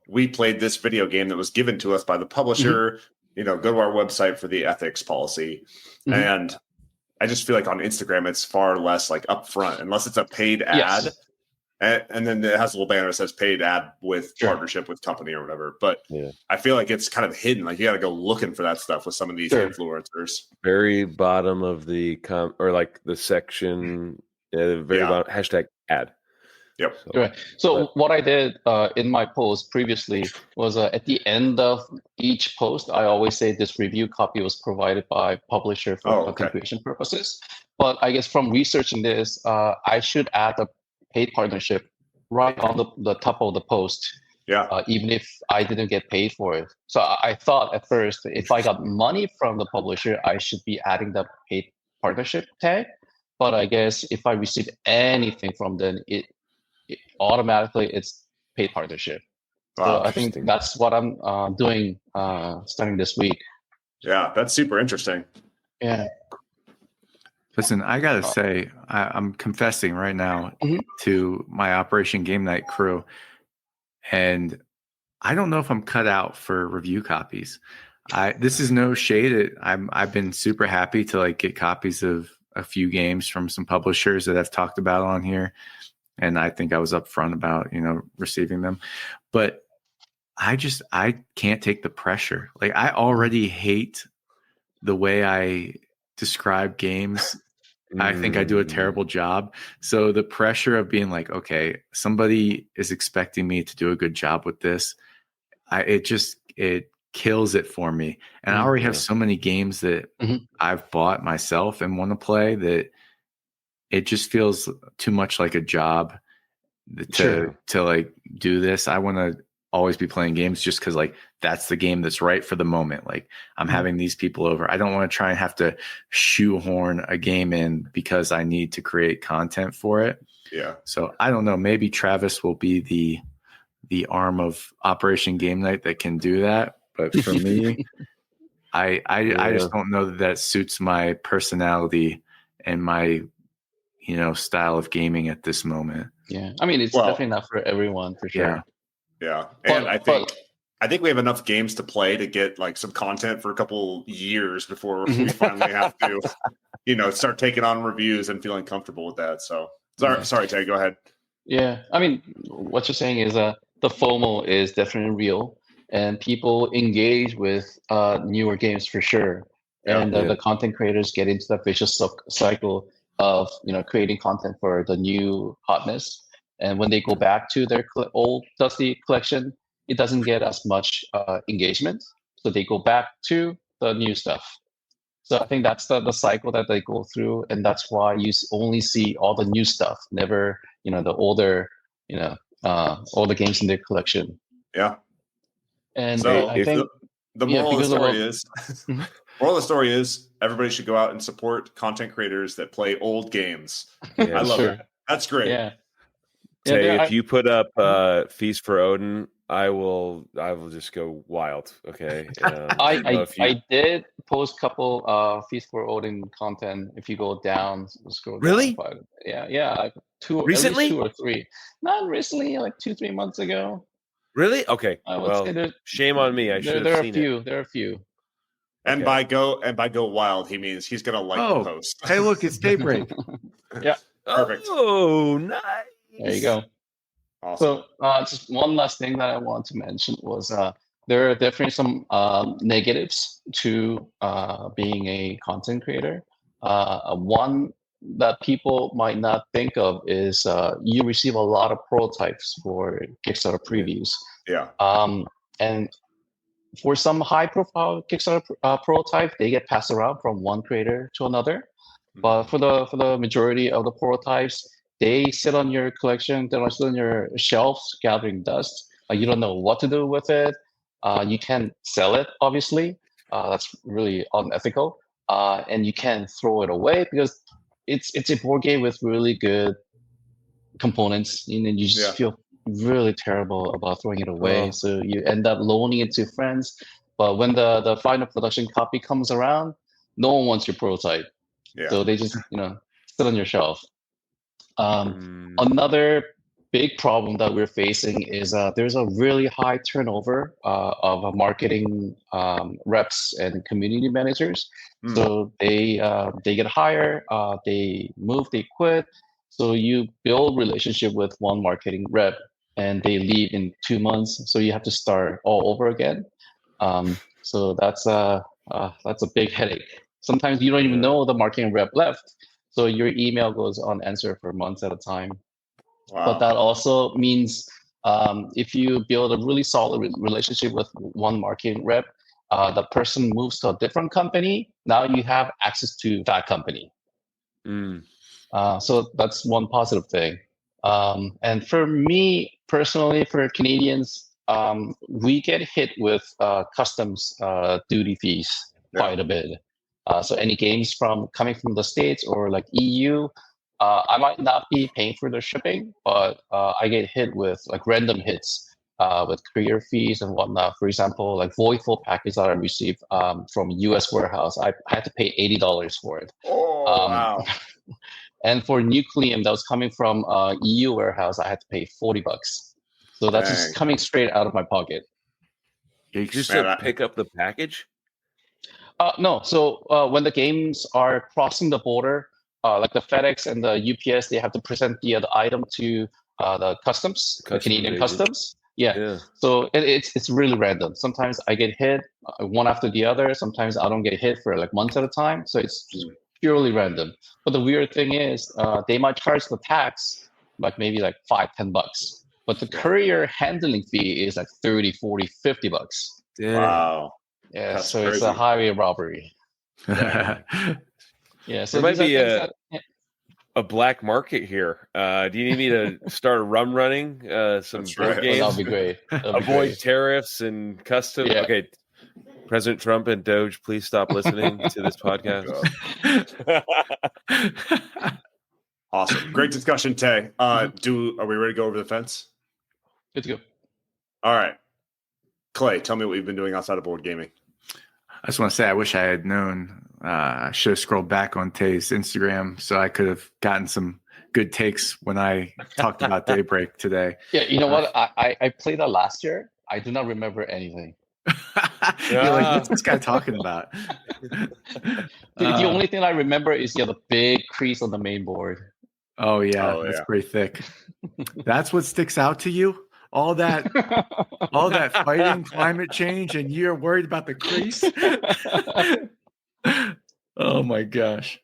we played this video game that was given to us by the publisher, go to our website for the ethics policy. And I just feel like on Instagram, it's far less like upfront, unless it's a paid ad. Yes. And then it has a little banner that says paid ad with partnership with company or whatever. But I feel like it's kind of hidden. Like you got to go looking for that stuff with some of these influencers. Very bottom of the or like the section, very bottom, hashtag ad. Yep. So what I did in my post previously was at the end of each post, I always say this review copy was provided by publisher for content creation purposes. But I guess from researching this, I should add a paid partnership right on the top of the post. Yeah. Even if I didn't get paid for it. So I thought at first, if I got money from the publisher, I should be adding the paid partnership tag. But I guess if I receive anything from them, it automatically it's paid partnership. So I think that's what I'm doing starting this week. Yeah, that's super interesting. Yeah. Listen, I gotta say, I'm confessing right now to my Operation Game Night crew, and I don't know if I'm cut out for review copies. This is no shade. I've been super happy to like get copies of a few games from some publishers that I've talked about on here, and I think I was upfront about receiving them, but I can't take the pressure. Like I already hate the way I describe games. I think I do a terrible job. So the pressure of being like, okay, somebody is expecting me to do a good job with this. It kills it for me. And I already have so many games that I've bought myself and want to play that it just feels too much like a job to like do this. I want to always be playing games just because like that's the game that's right for the moment. Like I'm having these people over. I don't want to try and have to shoehorn a game in because I need to create content for it. Yeah. So I don't know. Maybe Travis will be the arm of Operation Game Night that can do that. But for me, I just don't know that suits my personality and my style of gaming at this moment. Yeah, I mean, it's definitely not for everyone, for sure. Yeah, and I think we have enough games to play to get like some content for a couple years before we finally have to, start taking on reviews and feeling comfortable with that. So sorry, Ted, go ahead. Yeah, I mean, what you're saying is the FOMO is definitely real, and people engage with newer games for sure. And the content creators get into that vicious cycle of creating content for the new hotness. And when they go back to their old dusty collection, it doesn't get as much engagement. So they go back to the new stuff. So I think that's the cycle that they go through, and that's why you only see all the new stuff, never the older all the games in their collection. Yeah. And so I think the moral of the story is moral of the story is everybody should go out and support content creators that play old games. I love it. That's great. Yeah. Tay, if you put up Feast for Odin, I will just go wild. Okay. I did post a couple Feast for Odin content. If you go down, scroll really? Down, yeah, like recently, 2 or 3. Not recently, like 2-3 months ago. Really? Okay. I would say shame on me. I should have seen it. There are a few. And by go wild, he means he's gonna the post. Hey, look, it's Daybreak. Yeah. Perfect. Oh, nice. There you go. Awesome. So just one last thing that I want to mention was there are definitely some negatives to being a content creator. One that people might not think of is you receive a lot of prototypes for Kickstarter previews. Yeah. And for some high-profile Kickstarter prototype, they get passed around from one creator to another. But for the majority of the prototypes, they sit on your collection, they sit on your shelves, gathering dust. You don't know what to do with it. You can sell it, obviously. That's really unethical. And you can throw it away because it's a board game with really good components, and then you just feel really terrible about throwing it away. So you end up loaning it to friends. But when the final production copy comes around, no one wants your prototype. Yeah. So they just sit on your shelf. Another big problem that we're facing is there's a really high turnover of marketing reps and community managers. So they get hired, they move, they quit. So you build relationship with one marketing rep, and they leave in 2 months. So you have to start all over again. So that's a big headache. Sometimes you don't even know the marketing rep left. So your email goes unanswered for months at a time. Wow. But that also means if you build a really solid relationship with one marketing rep, the person moves to a different company. Now you have access to that company. So that's one positive thing. And for me personally, for Canadians, we get hit with customs duty fees quite a bit. So any games coming from the States or like EU, I might not be paying for the shipping, but I get hit with like random hits with courier fees and whatnot. For example, like Voidful package that I received from US warehouse, I had to pay $80 for it. Oh, wow. And for Nucleum that was coming from EU warehouse, I had to pay $40. So that's just coming straight out of my pocket. You just pick up the package? No. So when the games are crossing the border, like the FedEx and the UPS, they have to present the item to the customs, the Canadian customs. Yeah. So it's really random. Sometimes I get hit one after the other. Sometimes I don't get hit for like months at a time. So it's purely random. But the weird thing is they might charge the tax like maybe like $5-10. But the courier handling fee is like $30, $40, $50. Wow. Yeah, that's so crazy. It's a highway robbery. Yeah, so there might be a black market here. Do you need me to start running some board games? That'll be great. Avoid tariffs and customs. Yeah. Okay, President Trump and Doge, please stop listening to this podcast. Awesome. Great discussion, Tay. Are we ready to go over the fence? Good to go. All right. Clay, tell me what you've been doing outside of board gaming. I just want to say I wish I had known. I should have scrolled back on Tay's Instagram so I could have gotten some good takes when I talked about Daybreak today. Yeah, you know what? I played that last year. I do not remember anything. You're like, what's this guy talking about? The only thing I remember is the big crease on the main board. Oh yeah, that's pretty thick. That's what sticks out to you? All that fighting climate change, and you're worried about the crease? Oh my gosh.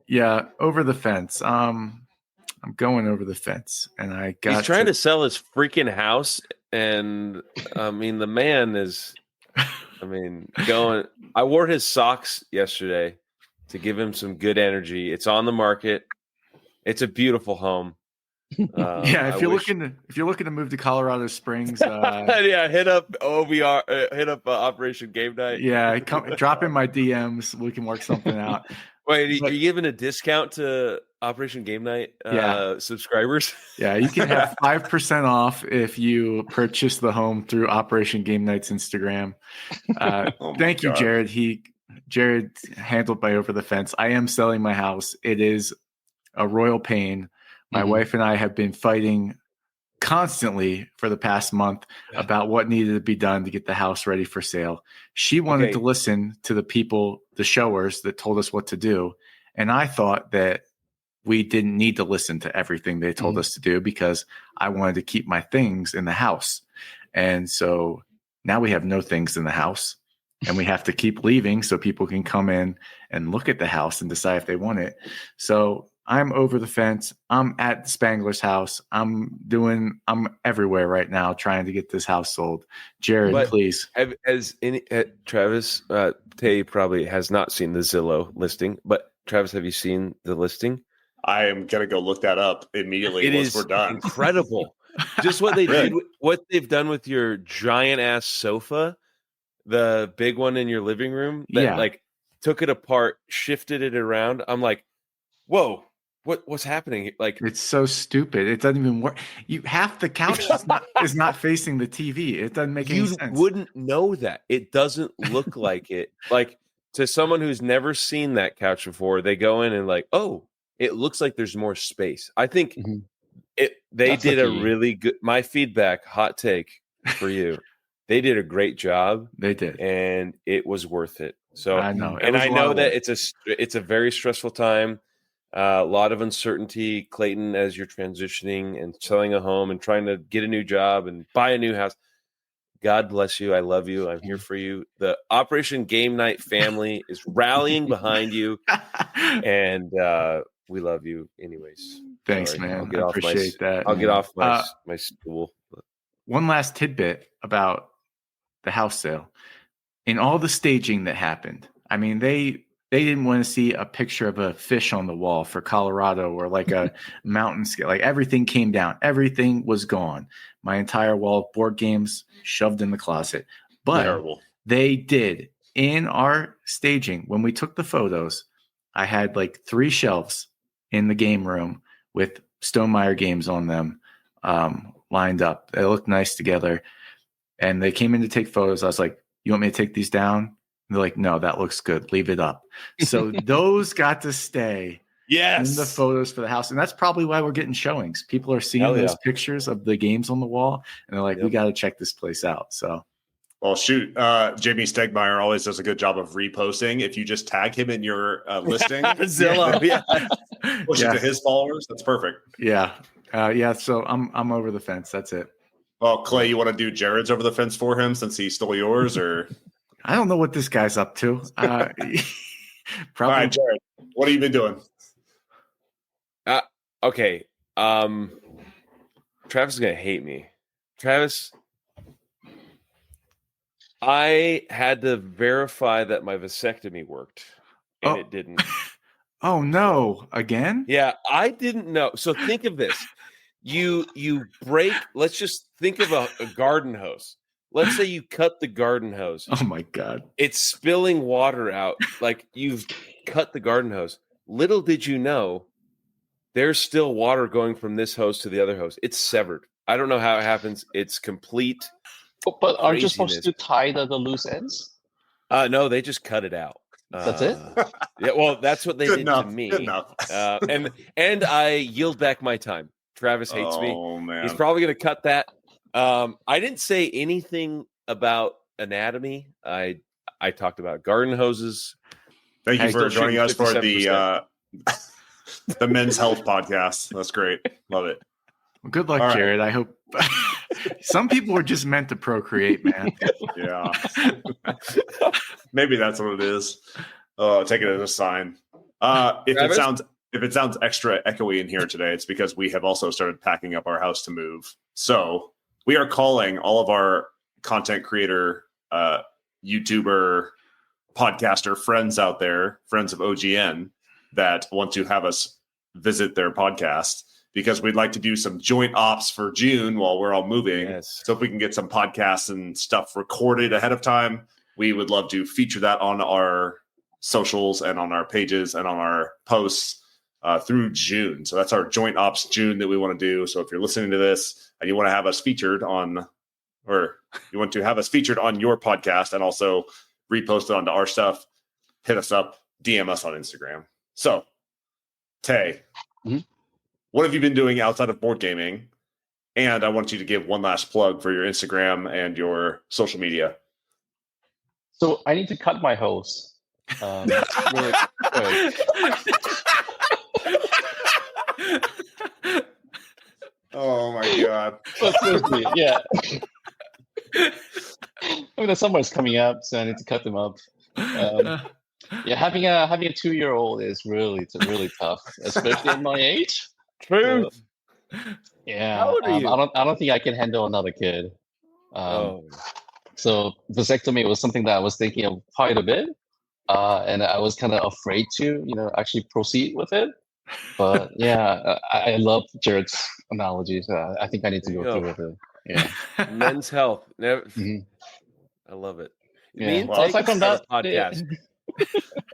Yeah, over the fence. I'm going over the fence, and he's trying to sell his freaking house, and I mean the man is going. I wore his socks yesterday to give him some good energy. It's on the market. It's a beautiful home. If you're looking to move to Colorado Springs, hit up OVR, hit up Operation Game Night. Yeah, drop in my DMs. We can work something out. Wait, are you giving a discount to Operation Game Night subscribers? Yeah, you can have 5% off if you purchase the home through Operation Game Night's Instagram. Thank you, Jared. Jared handled my over the fence. I am selling my house. It is a royal pain. My wife and I have been fighting constantly for the past month about what needed to be done to get the house ready for sale. She wanted to listen to the showers that told us what to do. And I thought that we didn't need to listen to everything they told us to do because I wanted to keep my things in the house. And so now we have no things in the house, and we have to keep leaving so people can come in and look at the house and decide if they want it. So I'm over the fence. I'm at Spangler's house. I'm everywhere right now trying to get this house sold. Jared, please. Travis, Tay probably has not seen the Zillow listing, but Travis, have you seen the listing? I am going to go look that up immediately once we're done. Incredible. Just what they did, what they've done with your giant ass sofa, the big one in your living room that took it apart, shifted it around. I'm like, whoa. What's happening? Like, it's so stupid. It doesn't even work. Half the couch is not facing the TV. It doesn't make any sense. You wouldn't know that. It doesn't look like it. Like, to someone who's never seen that couch before, they go in and like, oh, it looks like there's more space. I think they did a really good. My feedback, hot take for you. They did a great job. They did, and it was worth it. So I know, and I know that it's a very stressful time. A lot of uncertainty, Clayton, as you're transitioning and selling a home and trying to get a new job and buy a new house. God bless you. I love you. I'm here for you. The Operation Game Night family is rallying behind you, and we love you anyways. Thanks, man. I appreciate that. I'll get off my stool. One last tidbit about the house sale. In all the staging that happened, I mean, they didn't want to see a picture of a fish on the wall for Colorado or like a mountain scale. Like everything came down. Everything was gone. My entire wall of board games shoved in the closet. But they did. In our staging, when we took the photos, I had like 3 shelves in the game room with Stonemaier games on them lined up. They looked nice together. And they came in to take photos. I was like, you want me to take these down? They're like, no, that looks good. Leave it up. So those got to stay in the photos for the house. And that's probably why we're getting showings. People are seeing those pictures of the games on the wall, and they're like, we got to check this place out. So, well, shoot. Jamie Stegmaier always does a good job of reposting. If you just tag him in your listing, Zillow, push it to his followers. That's perfect. Yeah. So I'm over the fence. That's it. Well, Clay, you want to do Jared's over the fence for him since he stole yours, or? I don't know what this guy's up to. Probably. All right, Jared, what have you been doing? Okay. Travis is going to hate me. Travis, I had to verify that my vasectomy worked, and it didn't. Oh, no. Again? Yeah, I didn't know. So think of this. You break, let's just think of a garden hose. Let's say you cut the garden hose. Oh, my God. It's spilling water out. Like, you've cut the garden hose. Little did you know, there's still water going from this hose to the other hose. It's severed. I don't know how it happens. It's complete. But aren't you supposed craziness. to tie the loose ends? No, they just cut it out. That's it? Yeah, well, that's what they Good did enough. to me. Good enough. And I yield back my time. Travis hates me. Oh man, He's probably going to cut that. I didn't say anything about anatomy. I talked about garden hoses. Thank you I'm for still joining us for shooting the the men's health podcast. That's great. Love it. Well, good luck, All right. Jared. I hope some people are just meant to procreate, man. Yeah. Maybe that's what it is. Take it as a sign. If it sounds extra echoey in here today, it's because we have also started packing up our house to move. So we are calling all of our content creator, YouTuber, podcaster friends out there, friends of OGN, that want to have us visit their podcast, because we'd like to do some joint ops for June while we're all moving. Yes. So if we can get some podcasts and stuff recorded ahead of time, we would love to feature that on our socials and on our pages and on our posts through June. So that's our joint ops June that we want to do. So if you're listening to this and you want to have us featured on, or you want to have us featured on your podcast and also repost it onto our stuff, hit us up, DM us on Instagram. So, Tay, what have you been doing outside of board gaming? And I want you to give one last plug for your Instagram and your social media. So I need to cut my hose. Really quick. Oh my god! But seriously, yeah. I mean, the summer is coming up, so I need to cut them up. Yeah, having a 2-year-old is really tough, especially at my age. True. Yeah, How old are you? I don't think I can handle another kid. So vasectomy was something that I was thinking of quite a bit, and I was kind of afraid to, actually proceed with it. But yeah, I love Jared's analogies. I think I need to go through with it. Yeah, Men's health. Never. I love it. Yeah. Well, aside from that, podcast.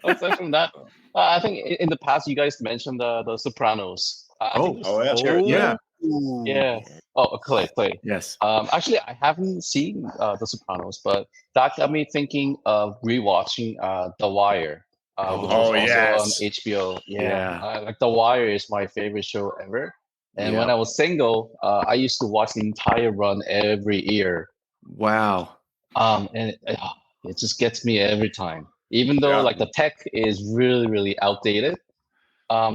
Aside from that, I think in the past you guys mentioned the Sopranos. Yeah, Jared. Yeah. Yeah. Oh, Clay. Yes. Actually, I haven't seen The Sopranos, but that got me thinking of rewatching The Wire, which was also yes. on HBO. Yeah. Like The Wire is my favorite show ever. And Yeah. when I was single, I used to watch the entire run every year. Wow. And it just gets me every time, even though like the tech is really outdated.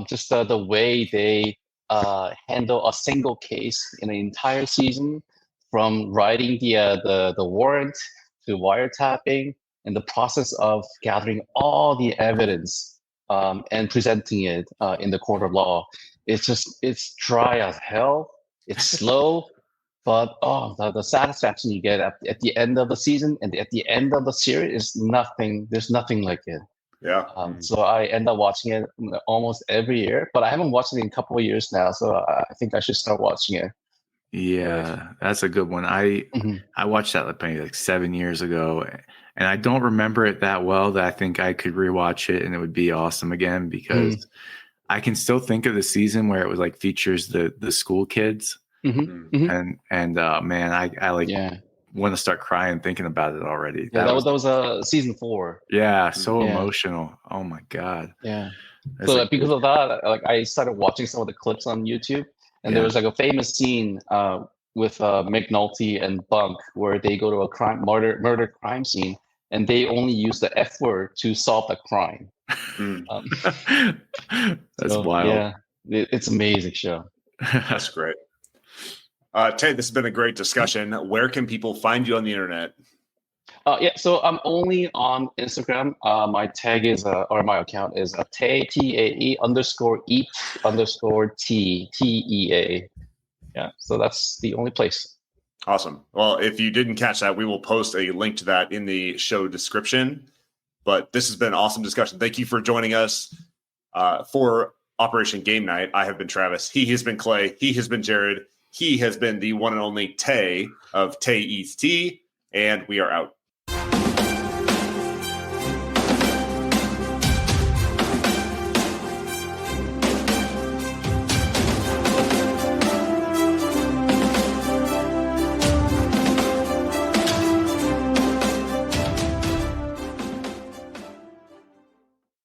Just the way they handle a single case in an entire season, from writing the warrant to wiretapping, and the process of gathering all the evidence and presenting it in the court of law. It's dry as hell. It's slow. But the satisfaction you get at the end of the season and at the end of the series is nothing. There's nothing like it. Yeah. So I end up watching it almost every year, but I haven't watched it in a couple of years now. So I think I should start watching it. Yeah, that's a good one. I watched that like 7 years ago, and I don't remember it that well. That I think I could rewatch it and it would be awesome again, because I can still think of the season where it was like features the school kids. And man, I want to start crying thinking about it already. Yeah, that was season 4. Yeah, so emotional. Oh my god. Yeah. So because of that, like I started watching some of the clips on YouTube, and there was like a famous scene with McNulty and Bunk where they go to a murder crime scene, and they only use the F word to solve the crime. That's wild. Yeah, it's an amazing show. That's great. Tay, this has been a great discussion. Where can people find you on the internet? So I'm only on Instagram. My tag is, or my account is Tay, TAE _eat _ TEA. Yeah, so that's the only place. Awesome. Well, if you didn't catch that, we will post a link to that in the show description. But this has been an awesome discussion. Thank you for joining us for Operation Game Night. I have been Travis. He has been Clay. He has been Jared. He has been the one and only Tay of Tay Eats Tea, and we are out.